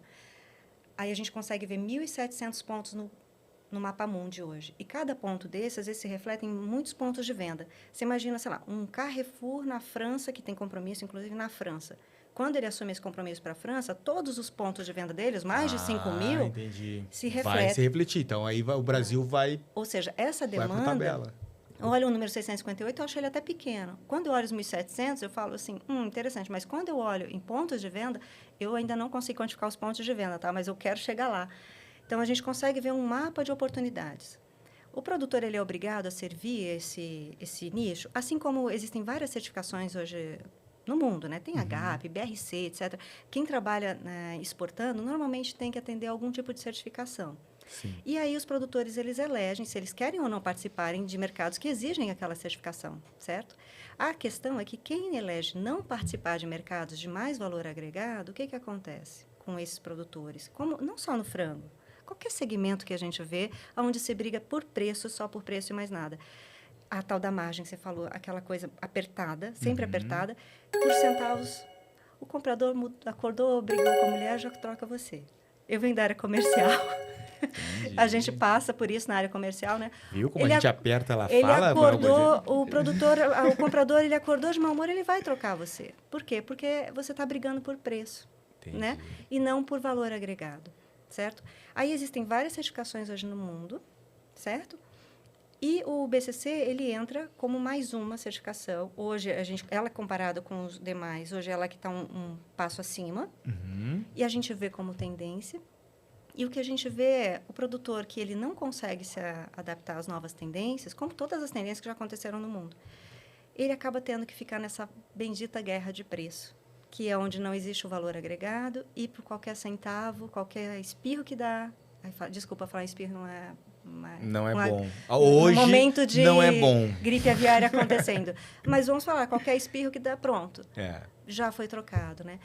S2: Aí a gente consegue ver 1.700 pontos no mapa mundi hoje. E cada ponto desses, às vezes, se reflete em muitos pontos de venda. Você imagina, sei lá, um Carrefour na França, que tem compromisso, inclusive, na França. Quando ele assume esse compromisso para a França, todos os pontos de venda deles, mais de 5.000,
S3: entendi.
S2: se refletem.
S3: Vai se refletir. Então, aí o Brasil vai...
S2: Ou seja, essa
S3: vai
S2: demanda...
S3: para tabela.
S2: Olha o número 658, eu acho ele até pequeno. Quando eu olho os 1.700, eu falo assim, interessante. Mas quando eu olho em pontos de venda, eu ainda não consigo quantificar os pontos de venda, tá? Mas eu quero chegar lá. Então, a gente consegue ver um mapa de oportunidades. O produtor ele é obrigado a servir esse nicho, assim como existem várias certificações hoje no mundo, né? Tem HAP, BRC, etc. Quem trabalha exportando, normalmente tem que atender algum tipo de certificação.
S3: Sim.
S2: E aí os produtores, eles elegem se eles querem ou não participarem de mercados que exigem aquela certificação, certo? A questão é que quem elege não participar de mercados de mais valor agregado, o que acontece com esses produtores? Como, não só no frango, qualquer segmento que a gente vê, onde se briga por preço, só por preço e mais nada. A tal da margem que você falou, aquela coisa apertada, sempre apertada, por centavos, o comprador acordou, brigou com a mulher, já troca você. Eu venho da área comercial.
S3: Entendi.
S2: A gente passa por isso na área comercial, né?
S3: Viu como a gente aperta, ela
S2: ele
S3: fala?
S2: Acordou, o comprador, ele acordou de mau humor, ele vai trocar você. Por quê? Porque você está brigando por preço, né? E não por valor agregado, certo? Aí existem várias certificações hoje no mundo, certo? E o BCC, ele entra como mais uma certificação. Hoje, ela comparada com os demais, hoje ela que está um passo acima. E a gente vê como tendência. E o que a gente vê é o produtor que ele não consegue se adaptar às novas tendências, como todas as tendências que já aconteceram no mundo. Ele acaba tendo que ficar nessa bendita guerra de preço, que é onde não existe o valor agregado e por qualquer centavo, qualquer espirro que dá... Desculpa, falar espirro não é
S3: bom. Hoje
S2: um momento de
S3: não é bom.
S2: Gripe aviária acontecendo. Mas vamos falar, qualquer espirro que dá, pronto. Já foi trocado, né?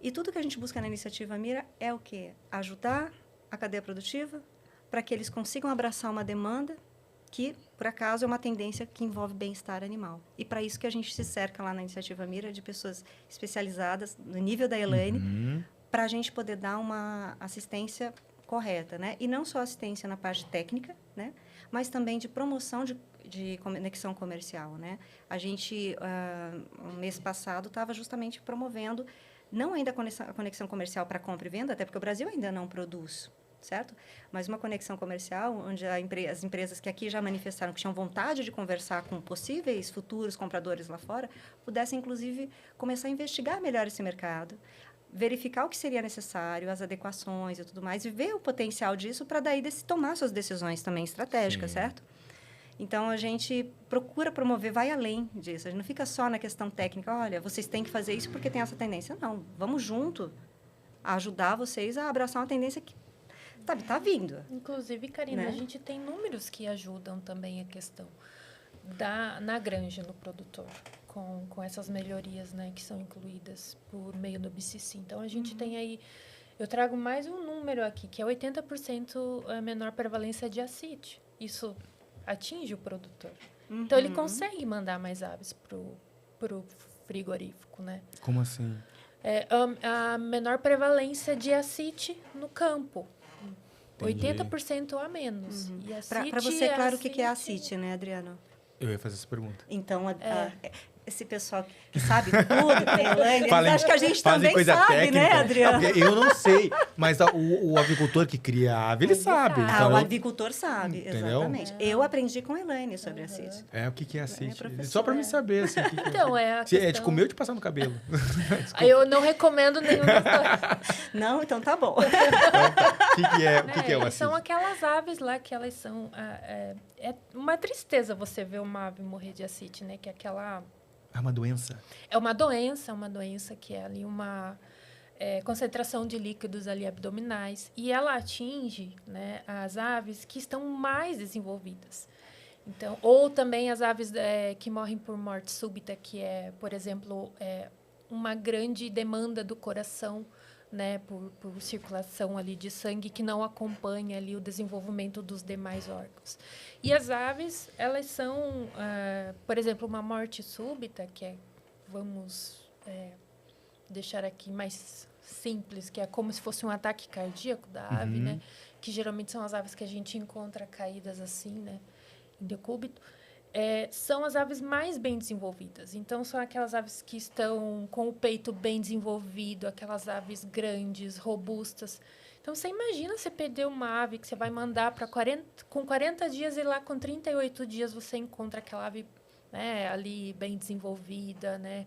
S2: E tudo que a gente busca na iniciativa Mira é o quê? Ajudar a cadeia produtiva para que eles consigam abraçar uma demanda que, por acaso, é uma tendência que envolve bem-estar animal. E para isso que a gente se cerca lá na iniciativa Mira de pessoas especializadas no nível da Elaine, para a gente poder dar uma assistência correta, né? E não só assistência na parte técnica, né? Mas também de promoção de conexão comercial, né? A gente, no mês passado, estava justamente promovendo não ainda a conexão comercial para compra e venda, até porque o Brasil ainda não produz, certo? Mas uma conexão comercial onde as empresas que aqui já manifestaram que tinham vontade de conversar com possíveis futuros compradores lá fora, pudessem, inclusive, começar a investigar melhor esse mercado, verificar o que seria necessário, as adequações e tudo mais, e ver o potencial disso para daí tomar suas decisões também estratégicas, certo? Então, a gente procura promover, vai além disso. A gente não fica só na questão técnica, olha, vocês têm que fazer isso porque tem essa tendência. Não, vamos junto a ajudar vocês a abraçar uma tendência que tá vindo.
S1: Inclusive, Karina, né? A gente tem números que ajudam também a questão na granja, no produtor, com essas melhorias, né, que são incluídas por meio do BCC. Então, a gente tem aí... Eu trago mais um número aqui, que é 80% a menor prevalência de ascite. Isso atinge o produtor. Então, ele consegue mandar mais aves pro frigorífico, né?
S3: Como assim?
S1: A menor prevalência de ascite no campo. Entendi. 80% a menos.
S2: Para você, claro, o que é ascite, né, Adriano?
S3: Eu ia fazer essa pergunta.
S2: Então, esse pessoal que sabe tudo, tem Elaine, acho que a gente também sabe,
S3: técnica,
S2: né, Adriano?
S3: Eu não sei, mas o avicultor que cria a ave, ele sabe. Então
S2: o avicultor sabe,
S3: entendeu?
S2: Exatamente. Eu aprendi com a Elaine sobre ascite.
S3: O que é ascite? Só para me saber. Assim,
S1: então,
S3: é de comer ou de passar no cabelo?
S1: Eu não recomendo nenhum dos dois.
S2: Não, então tá bom.
S3: O que é o ascite?
S1: São aquelas aves lá que elas são... É uma tristeza você ver uma ave morrer de ascite, né? Que é aquela...
S3: É uma doença?
S1: É uma doença que é ali uma... concentração de líquidos ali abdominais, e ela atinge, né, as aves que estão mais desenvolvidas. Então, ou também as aves que morrem por morte súbita, que é, por exemplo, uma grande demanda do coração, né, por circulação ali de sangue que não acompanha ali o desenvolvimento dos demais órgãos. E as aves, elas são, por exemplo, uma morte súbita, que vamos deixar aqui mais simples, que é como se fosse um ataque cardíaco da ave, né, que geralmente são as aves que a gente encontra caídas assim, né, em decúbito. São as aves mais bem desenvolvidas. Então, são aquelas aves que estão com o peito bem desenvolvido, aquelas aves grandes, robustas. Então, você imagina você perder uma ave que você vai mandar com 40 dias e lá com 38 dias você encontra aquela ave, né, ali bem desenvolvida, né,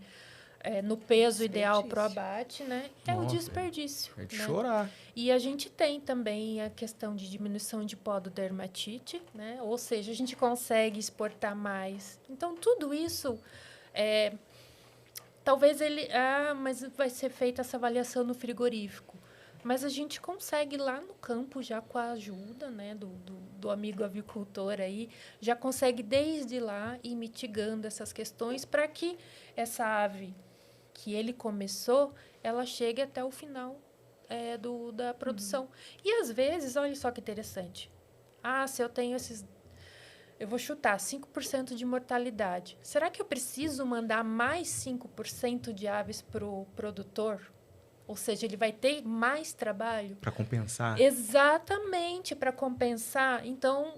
S1: no peso ideal para o abate, né? O desperdício.
S3: É de
S1: né?
S3: chorar.
S1: E a gente tem também a questão de diminuição de pododermatite, né? Ou seja, a gente consegue exportar mais. Então, tudo isso, talvez mas vai ser feita essa avaliação no frigorífico. Mas a gente consegue lá no campo, já com a ajuda, né, do amigo avicultor aí, já consegue desde lá ir mitigando essas questões para que essa ave que ele começou, ela chegue até o final da produção. E, às vezes, olha só que interessante. Se eu tenho eu vou chutar, 5% de mortalidade. Será que eu preciso mandar mais 5% de aves para o produtor? Ou seja, ele vai ter mais trabalho?
S3: Para compensar.
S1: Exatamente, para compensar. Então,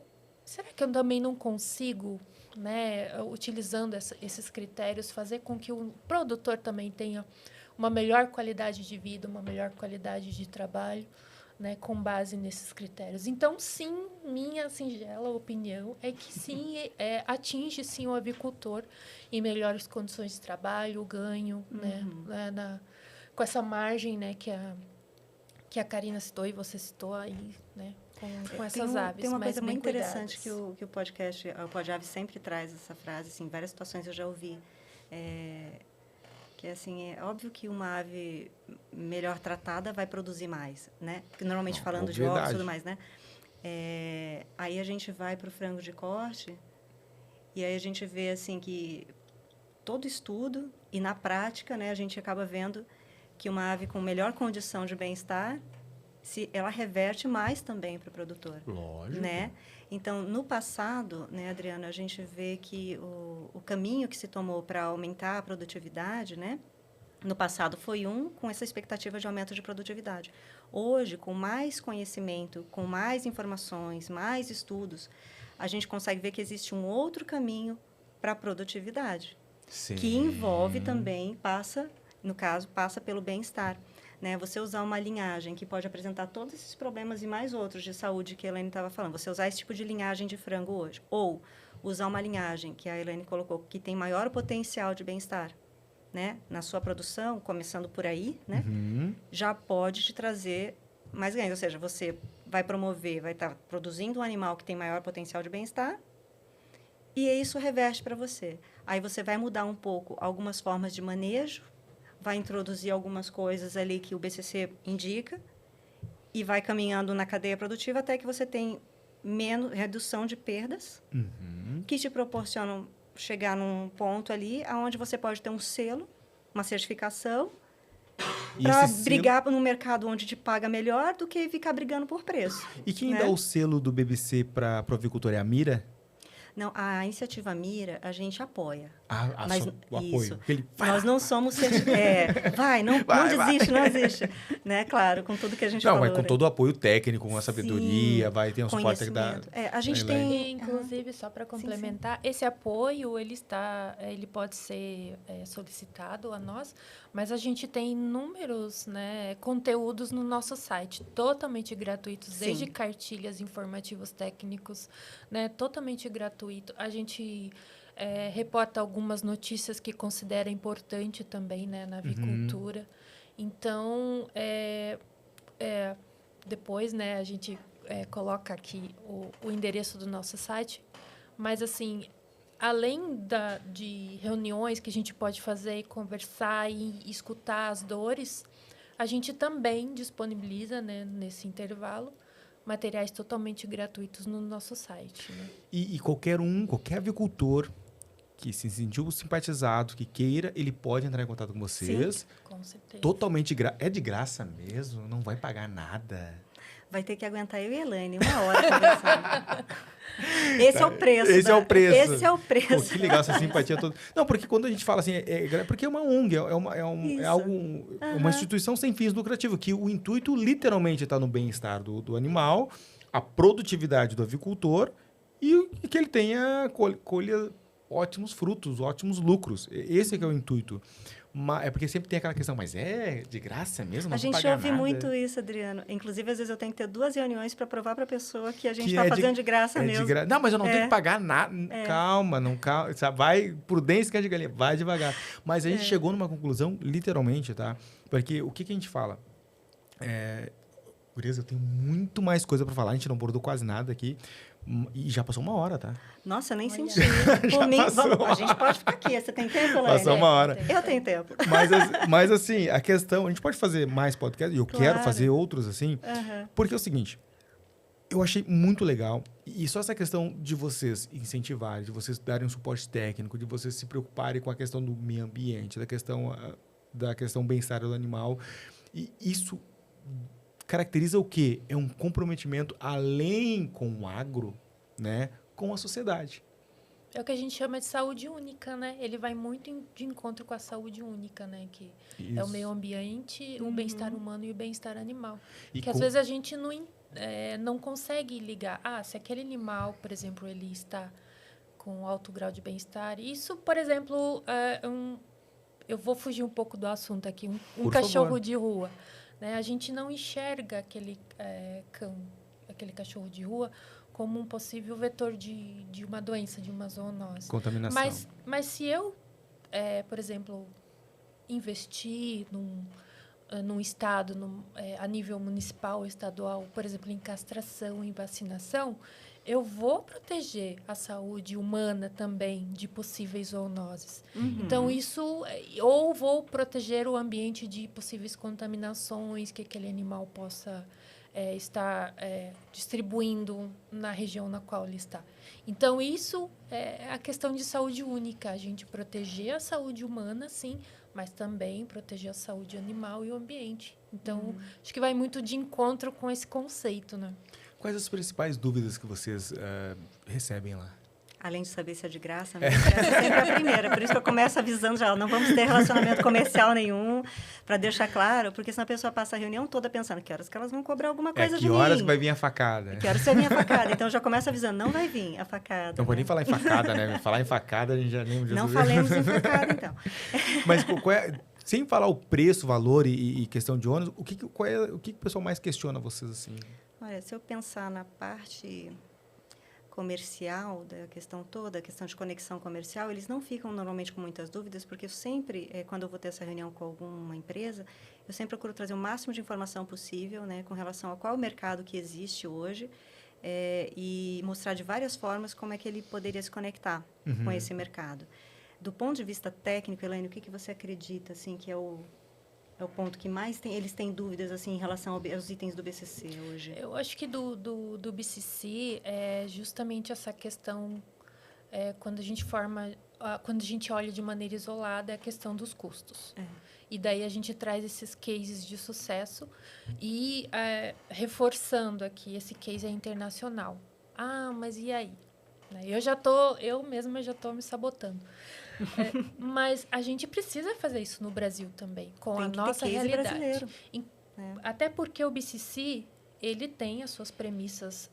S1: será que eu também não consigo, né, utilizando esses critérios, fazer com que o produtor também tenha uma melhor qualidade de vida, uma melhor qualidade de trabalho, né, com base nesses critérios? Então, sim, minha singela opinião é que sim, atinge sim o avicultor em melhores condições de trabalho, o ganho, né, com essa margem, né, que a Karina citou e você citou aí, né, com essas aves.
S2: Tem uma
S1: mais
S2: coisa muito
S1: cuidadas.
S2: interessante que o podcast, o Pod-Ave sempre traz essa frase, assim, em várias situações eu já ouvi, que assim, é óbvio que uma ave melhor tratada vai produzir mais, né? Porque normalmente falando de ovos e tudo mais, né? Aí a gente vai para o frango de corte e aí a gente vê assim que todo estudo e na prática, né, a gente acaba vendo que uma ave com melhor condição de bem-estar, ela reverte mais também para o produtor.
S3: Lógico.
S2: Né? Então, no passado, né, Adriana, a gente vê que o caminho que se tomou para aumentar a produtividade, né, no passado foi com essa expectativa de aumento de produtividade. Hoje, com mais conhecimento, com mais informações, mais estudos, a gente consegue ver que existe um outro caminho para a produtividade,
S3: Sim.
S2: que envolve também, passa pelo bem-estar. Né? Você usar uma linhagem que pode apresentar todos esses problemas e mais outros de saúde que a Elaine estava falando. Você usar esse tipo de linhagem de frango hoje. Ou usar uma linhagem que a Elaine colocou, que tem maior potencial de bem-estar, né? Na sua produção, começando por aí, né? Já pode te trazer mais ganhos. Ou seja, você vai estar produzindo um animal que tem maior potencial de bem-estar e isso reverte para você. Aí você vai mudar um pouco algumas formas de manejo, vai introduzir algumas coisas ali que o BCC indica e vai caminhando na cadeia produtiva até que você tem redução de perdas que te proporcionam chegar num ponto ali onde você pode ter um selo, uma certificação para brigar no mercado onde te paga melhor do que ficar brigando por preço.
S3: E quem dá o selo do BBC para o avicultor é a Mira?
S2: Não, a iniciativa Mira, a gente apoia.
S3: Mas o apoio.
S2: Nós não somos... não desiste. Né? Claro, com tudo que a gente falou.
S3: Não, mas com todo o apoio técnico, com a sabedoria, vai ter um suporte da...
S2: A gente tem...
S1: Inclusive, só para complementar, esse apoio, ele pode ser solicitado a nós, mas a gente tem inúmeros, né, conteúdos no nosso site, totalmente gratuitos, desde cartilhas, informativos técnicos, né, totalmente gratuito. A gente reporta algumas notícias que considera importante também, né, na avicultura. Então, depois, né, a gente coloca aqui o endereço do nosso site, mas, assim, além de reuniões que a gente pode fazer e conversar e escutar as dores, a gente também disponibiliza, né, nesse intervalo, materiais totalmente gratuitos no nosso site. Né?
S3: E qualquer avicultor que se sentiu simpatizado, que queira, ele pode entrar em contato com vocês.
S2: Sim,
S1: com certeza.
S3: Totalmente é de graça mesmo, não vai pagar nada.
S2: Vai ter que aguentar eu e a Elaine 1 hora conversando. Esse é o preço.
S3: Esse é o preço.
S2: Esse é o preço.
S3: Pô, que legal essa simpatia toda. Não, porque quando a gente fala assim, porque é uma ONG, uma instituição sem fins lucrativos, que o intuito literalmente está no bem-estar do animal, a produtividade do avicultor e que ele tenha colha ótimos frutos, ótimos lucros. Esse é que é o intuito. É porque sempre tem aquela questão, mas é de graça mesmo? Não
S2: a gente
S3: pagar
S2: ouve
S3: nada.
S2: muito isso, Adriano. Inclusive, às vezes eu tenho que ter 2 reuniões para provar para a pessoa que a gente está fazendo de graça mesmo.
S3: Não, mas eu não tenho que pagar nada. Calma, sabe? Vai prudência que é de galinha, vai devagar. Mas a gente chegou numa conclusão, literalmente, tá? Porque o que a gente fala? Gurias, eu tenho muito mais coisa para falar, a gente não abordou quase nada aqui. E já passou 1 hora, tá?
S2: Nossa, eu nem senti. Por mim, a gente pode ficar aqui. Você tem tempo, Elaine?
S3: Passou 1 hora.
S2: Eu tenho tempo.
S3: Mas assim, a questão... A gente pode fazer mais podcasts, e eu quero fazer outros assim, porque é o seguinte, eu achei muito legal, e só essa questão de vocês incentivarem, de vocês darem um suporte técnico, de vocês se preocuparem com a questão do meio ambiente, da questão bem-estar do animal, e isso caracteriza o quê? É um comprometimento além com o agro, né? Com a sociedade.
S1: É o que a gente chama de saúde única, né? Ele vai muito de encontro com a saúde única, né? Que
S3: Isso.
S1: é o meio ambiente, o bem-estar humano e o bem-estar animal.
S3: E
S1: que às vezes a gente não consegue ligar. Se aquele animal, por exemplo, ele está com alto grau de bem-estar. Isso, por exemplo, eu vou fugir um pouco do assunto aqui. Um cachorro
S3: favor.
S1: de rua. Né? A gente não enxerga aquele cachorro de rua como um possível vetor de uma doença, de uma zoonose.
S3: Contaminação.
S1: Mas se eu, por exemplo, investir num estado, a nível municipal, estadual, por exemplo, em castração, em vacinação, eu vou proteger a saúde humana também de possíveis zoonoses. Então, ou vou proteger o ambiente de possíveis contaminações que aquele animal possa estar distribuindo na região na qual ele está. Então, isso é a questão de saúde única. A gente proteger a saúde humana, sim, mas também proteger a saúde animal e o ambiente. Então, acho que vai muito de encontro com esse conceito, né?
S3: Quais as principais dúvidas que vocês recebem lá?
S2: Além de saber se é de graça, essa é sempre a primeira. Por isso que eu começo avisando já, não vamos ter relacionamento comercial nenhum, para deixar claro, porque senão a pessoa passa a reunião toda pensando que horas que elas vão cobrar alguma coisa de mim.
S3: Que horas que vai vir a facada?
S2: Que horas que vai vir a facada. Então, já começa avisando, não vai vir a facada.
S3: Não vou nem falar em facada, né? Falar em facada, a gente já lembra.
S2: Não falemos em facada, então.
S3: Mas sem falar o preço, valor e questão de ônus, o que o pessoal mais questiona vocês assim?
S2: Olha, se eu pensar na parte comercial da questão toda, a questão de conexão comercial, eles não ficam normalmente com muitas dúvidas, porque eu sempre, quando eu vou ter essa reunião com alguma empresa, eu sempre procuro trazer o máximo de informação possível, né, com relação a qual o mercado que existe hoje, e mostrar de várias formas como é que ele poderia se conectar com esse mercado. Do ponto de vista técnico, Elaine, o que você acredita assim, que é o ponto que mais eles têm dúvidas assim, em relação aos itens do BCC hoje?
S1: Eu acho que do BCC é justamente essa questão, quando a gente olha de maneira isolada, é a questão dos custos. E daí a gente traz esses cases de sucesso e reforçando aqui, esse case é internacional. Mas e aí? Eu mesma já estou me sabotando. Mas a gente precisa fazer isso no Brasil também, com a nossa realidade. Até porque o BCC, ele tem as suas premissas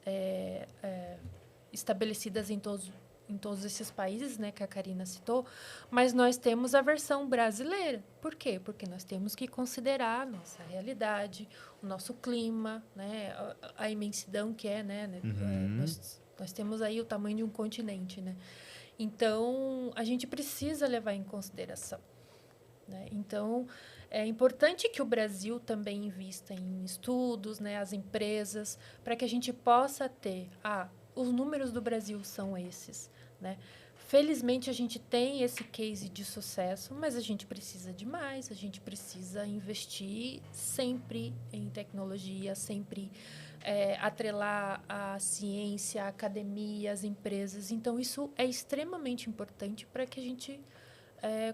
S1: estabelecidas em todos esses países, né, que a Karina citou, mas nós temos a versão brasileira. Por quê? Porque nós temos que considerar a nossa realidade, o nosso clima, né, a imensidão que é, né, nós temos aí o tamanho de um continente, né? Então, a gente precisa levar em consideração. Né? Então, é importante que o Brasil também invista em estudos, né, as empresas, para que a gente possa ter... os números do Brasil são esses. Né? felizmente, a gente tem esse case de sucesso, mas a gente precisa de mais, a gente precisa investir sempre em tecnologia, sempre atrelar a ciência, a academia, as empresas. Então, isso é extremamente importante para que a gente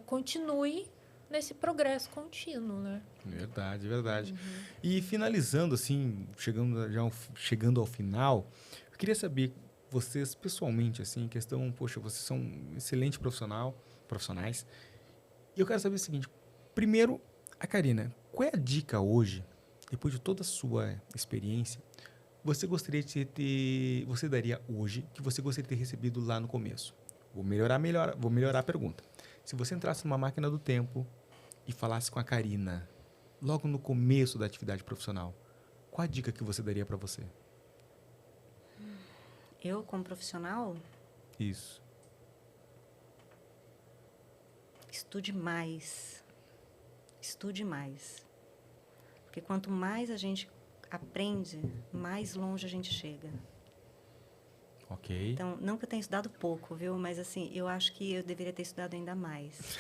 S1: continue nesse progresso contínuo, né?
S3: Verdade, verdade. E finalizando, assim, chegando ao final, eu queria saber, vocês pessoalmente, assim, em questão, poxa, vocês são excelentes profissionais, e eu quero saber o seguinte, primeiro, a Karina, qual é a dica hoje, depois de toda a sua experiência, você daria hoje, que você gostaria de ter recebido lá no começo? Vou melhorar a pergunta. Se você entrasse numa máquina do tempo e falasse com a Karina, logo no começo da atividade profissional, qual a dica que você daria para você?
S2: Eu, como profissional,
S3: Isso.
S2: estude mais. Estude mais. Porque quanto mais a gente aprende, mais longe a gente chega.
S3: Ok.
S2: Então, não que eu tenha estudado pouco, viu? Mas, assim, eu acho que eu deveria ter estudado ainda mais.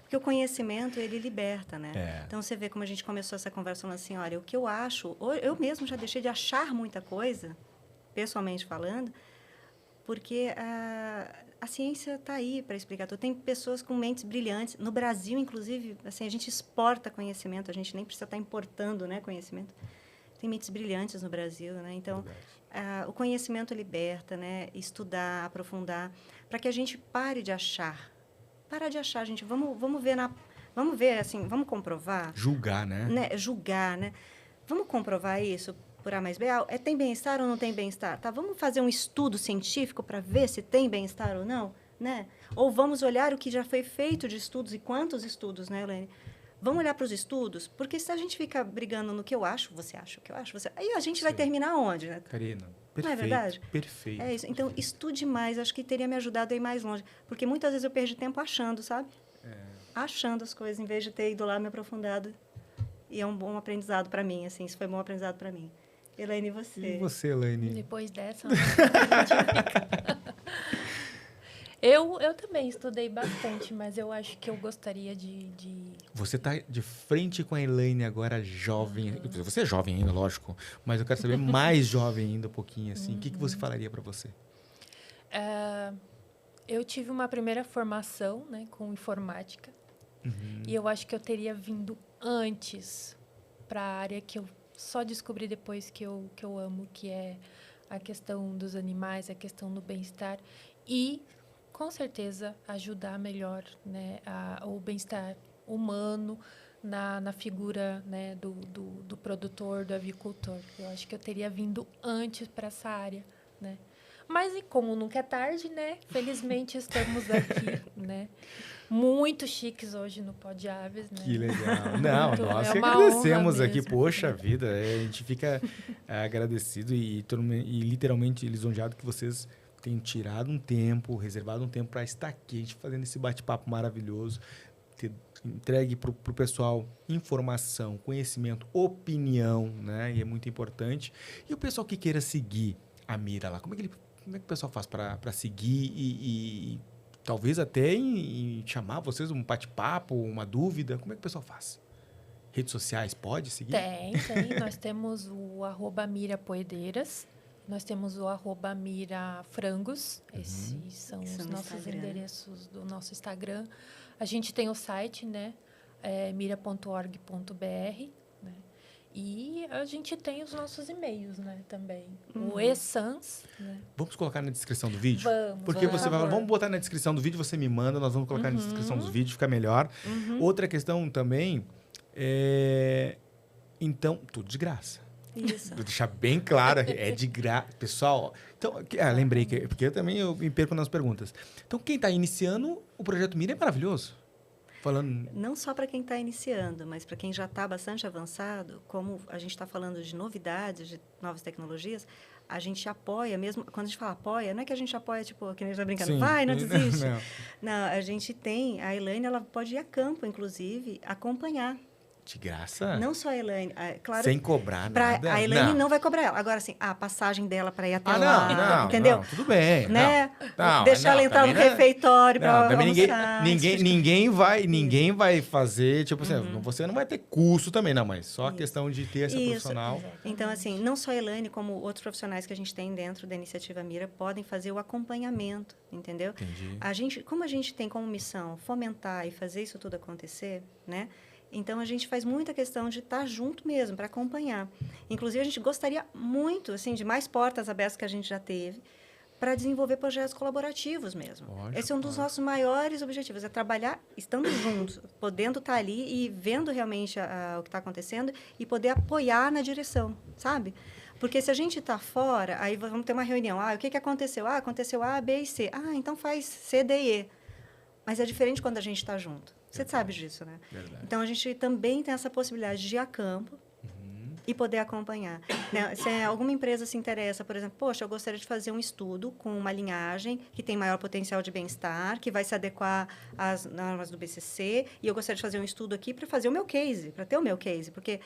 S2: Porque o conhecimento, ele liberta, né? Então, você vê como a gente começou essa conversa falando assim, olha, o que eu acho... Eu mesmo já deixei de achar muita coisa, pessoalmente falando, porque a ciência está aí para explicar tudo. Tem pessoas com mentes brilhantes. No Brasil, inclusive, assim, a gente exporta conhecimento, a gente nem precisa estar importando, né, conhecimento. Tem mentes brilhantes no Brasil, né? Então, o conhecimento liberta, né? Estudar, aprofundar, para que a gente pare de achar. Parar de achar, gente. Vamos ver, assim, vamos comprovar.
S3: Julgar, né?
S2: Julgar, né? Vamos comprovar isso por A mais B. Tem bem-estar ou não tem bem-estar? Tá, vamos fazer um estudo científico para ver se tem bem-estar ou não, né? Ou vamos olhar o que já foi feito de estudos e quantos estudos, né, Elaine? Vamos olhar para os estudos, porque se a gente fica brigando no que eu acho, você acha o que eu acho, aí a gente vai terminar onde, né?
S3: Karina, perfeito.
S2: Não é verdade?
S3: Perfeito.
S2: É isso. Então, estude mais. Acho que teria me ajudado a ir mais longe. Porque muitas vezes eu perdi tempo achando, sabe? Achando as coisas, em vez de ter ido lá me aprofundado. E é um bom aprendizado para mim, assim. Isso foi um bom aprendizado para mim. Elaine, e você?
S3: E você, Elaine?
S1: Depois dessa... Eu também estudei bastante, mas eu acho que eu gostaria de...
S3: Você está de frente com a Elaine agora, jovem. Você é jovem ainda, lógico. Mas eu quero saber mais jovem ainda, um pouquinho, assim. O que você falaria para você?
S1: Eu tive uma primeira formação, né, com informática. E eu acho que eu teria vindo antes para a área que eu só descobri depois que eu amo, que é a questão dos animais, a questão do bem-estar. E... com certeza, ajudar melhor, né, o bem-estar humano na figura, né, do produtor, do avicultor. Eu acho que eu teria vindo antes para essa área, né? Mas, e como nunca é tarde, né? Felizmente, estamos aqui, né? Muito chiques hoje no Pod Aves, né?
S3: Que legal. Não, nós que
S1: uma
S3: agradecemos
S1: honra
S3: aqui.
S1: mesmo.
S3: Poxa vida, a gente fica agradecido e literalmente lisonjeado que vocês tenham tirado um tempo, reservado um tempo para estar aqui, a gente fazendo esse bate-papo maravilhoso, ter entregue para o pessoal informação, conhecimento, opinião, né? E é muito importante. E o pessoal que queira seguir a Mira lá, como é que o pessoal faz para seguir e talvez até em chamar vocês um bate-papo, uma dúvida? Como é que o pessoal faz? Redes sociais, pode seguir?
S1: Tem. Nós temos o @mirapoedeiras. Nós temos o @mirafrangos. Esses são os nossos endereços do nosso Instagram. A gente tem o site, né? mira.org.br. Né? E a gente tem os nossos e-mails, né? Também. O eSans. Né?
S3: Vamos colocar na descrição do vídeo?
S1: Vamos.
S3: Porque você vai, vamos botar na descrição do vídeo, você me manda, nós vamos colocar na descrição do vídeo, fica melhor. Outra questão também então, tudo de graça.
S2: Isso.
S3: Vou deixar bem claro, é de graça. Pessoal, então, lembrei, porque eu me perco nas perguntas. Então, quem está iniciando, o Projeto Mira é maravilhoso. Falando...
S2: Não só para quem está iniciando, mas para quem já está bastante avançado, como a gente está falando de novidades, de novas tecnologias, a gente apoia mesmo. Quando a gente fala apoia, não é que a gente apoia, tipo, que a gente está brincando, vai, não desiste. Não, a gente tem, a Elaine, ela pode ir a campo, inclusive, acompanhar.
S3: De graça?
S2: Não só a Elaine, claro.
S3: Sem cobrar nada?
S2: A Elaine não vai cobrar ela. Agora, assim, a passagem dela para ir até lá,
S3: não,
S2: entendeu?
S3: Não, tudo bem.
S2: Né? Deixar ela entrar no refeitório para almoçar.
S3: Ninguém vai fazer, tipo assim, você não vai ter curso também, não, mas só a questão de ter essa profissional.
S2: Então, assim, não só a Elaine, como outros profissionais que a gente tem dentro da Iniciativa Mira podem fazer o acompanhamento, entendeu?
S3: Entendi.
S2: Como a gente tem como missão fomentar e fazer isso tudo acontecer, né? Então, a gente faz muita questão de estar junto mesmo, para acompanhar. Inclusive, a gente gostaria muito, assim, de mais portas abertas que a gente já teve, para desenvolver projetos colaborativos mesmo.
S3: Lógico,
S2: esse é um dos nossos maiores objetivos, é trabalhar estando juntos, podendo estar ali e vendo realmente o que está acontecendo e poder apoiar na direção, sabe? Porque se a gente está fora, aí vamos ter uma reunião. O que aconteceu? Aconteceu A, B e C. Então faz C, D e E. Mas é diferente quando a gente está junto. Você sabe disso, né?
S3: Verdade.
S2: Então, a gente também tem essa possibilidade de ir a campo e poder acompanhar. Né? Se alguma empresa se interessa, por exemplo, poxa, eu gostaria de fazer um estudo com uma linhagem que tem maior potencial de bem-estar, que vai se adequar às normas do BCC, e eu gostaria de fazer um estudo aqui para fazer o meu case, para ter o meu case, porque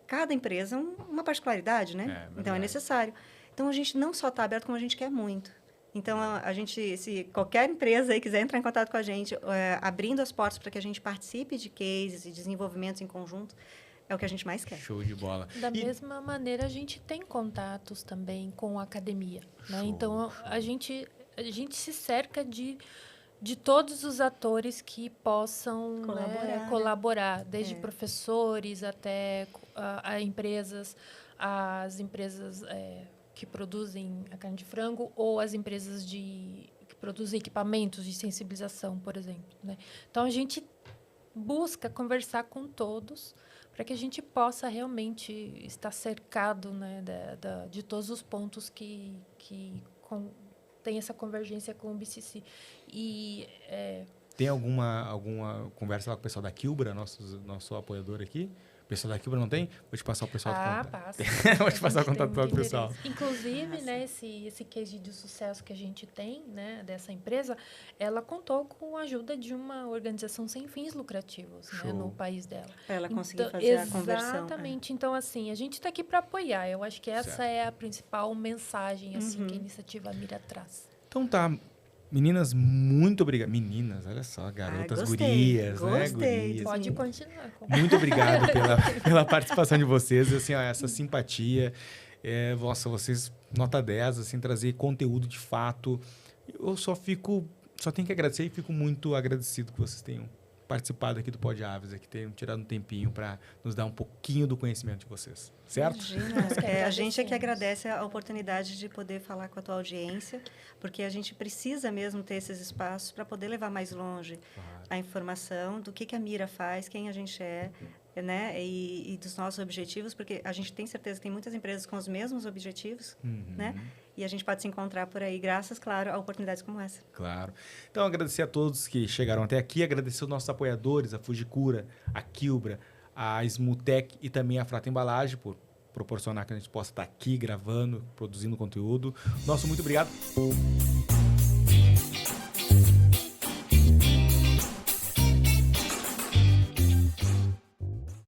S2: cada empresa é uma particularidade, né? Então, é necessário. Então, a gente não só está aberto, como a gente quer muito. Então, a gente, se qualquer empresa aí quiser entrar em contato com a gente, abrindo as portas para que a gente participe de cases e desenvolvimentos em conjunto, é o que a gente mais quer.
S3: Show de bola.
S1: Da mesma maneira, a gente tem contatos também com a academia, né? Então, a gente se cerca de todos os atores que possam colaborar, desde professores até a empresas, as empresas que produzem a carne de frango ou as empresas que produzem equipamentos de sensibilização, por exemplo, né? Então, a gente busca conversar com todos para que a gente possa realmente estar cercado, né, de todos os pontos que tem essa convergência com o BCC.
S3: Tem alguma conversa lá com o pessoal da Quilbra, nosso apoiador aqui? O pessoal da Quilbra não tem? Vou te passar o pessoal do contato.
S1: Passa.
S3: Vou te passar o contato do pessoal.
S1: Inclusive, né, esse case de sucesso que a gente tem, né, dessa empresa, ela contou com a ajuda de uma organização sem fins lucrativos, né, no país dela.
S2: Para ela conseguir fazer a conversão.
S1: Exatamente. Então, assim, a gente está aqui para apoiar. Eu acho que essa é a principal mensagem assim, que a Iniciativa Mira traz.
S3: Então tá. Meninas, muito obrigado. Meninas, olha só, garotas, gurias, né? Gurias.
S1: Pode continuar.
S3: Muito obrigado pela participação de vocês, assim, ó, essa simpatia. Nossa, vocês, nota 10, assim, trazer conteúdo de fato. Eu só tenho que agradecer e fico muito agradecido que vocês tenham participado aqui do Pod Aves, que tenham tirado um tempinho para nos dar um pouquinho do conhecimento de vocês, certo?
S2: Imagina, a gente é que agradece a oportunidade de poder falar com a tua audiência, porque a gente precisa mesmo ter esses espaços para poder levar mais longe a informação do que a Mira faz, quem a gente é, né? E dos nossos objetivos, porque a gente tem certeza que tem muitas empresas com os mesmos objetivos, né? E a gente pode se encontrar por aí, graças, claro, a oportunidades como essa.
S3: Claro. Então, agradecer a todos que chegaram até aqui, agradecer os nossos apoiadores, a Fujikura, a Quilbra, a Smutec e também a Frata Embalagem, por proporcionar que a gente possa estar aqui gravando, produzindo conteúdo. Nosso muito obrigado.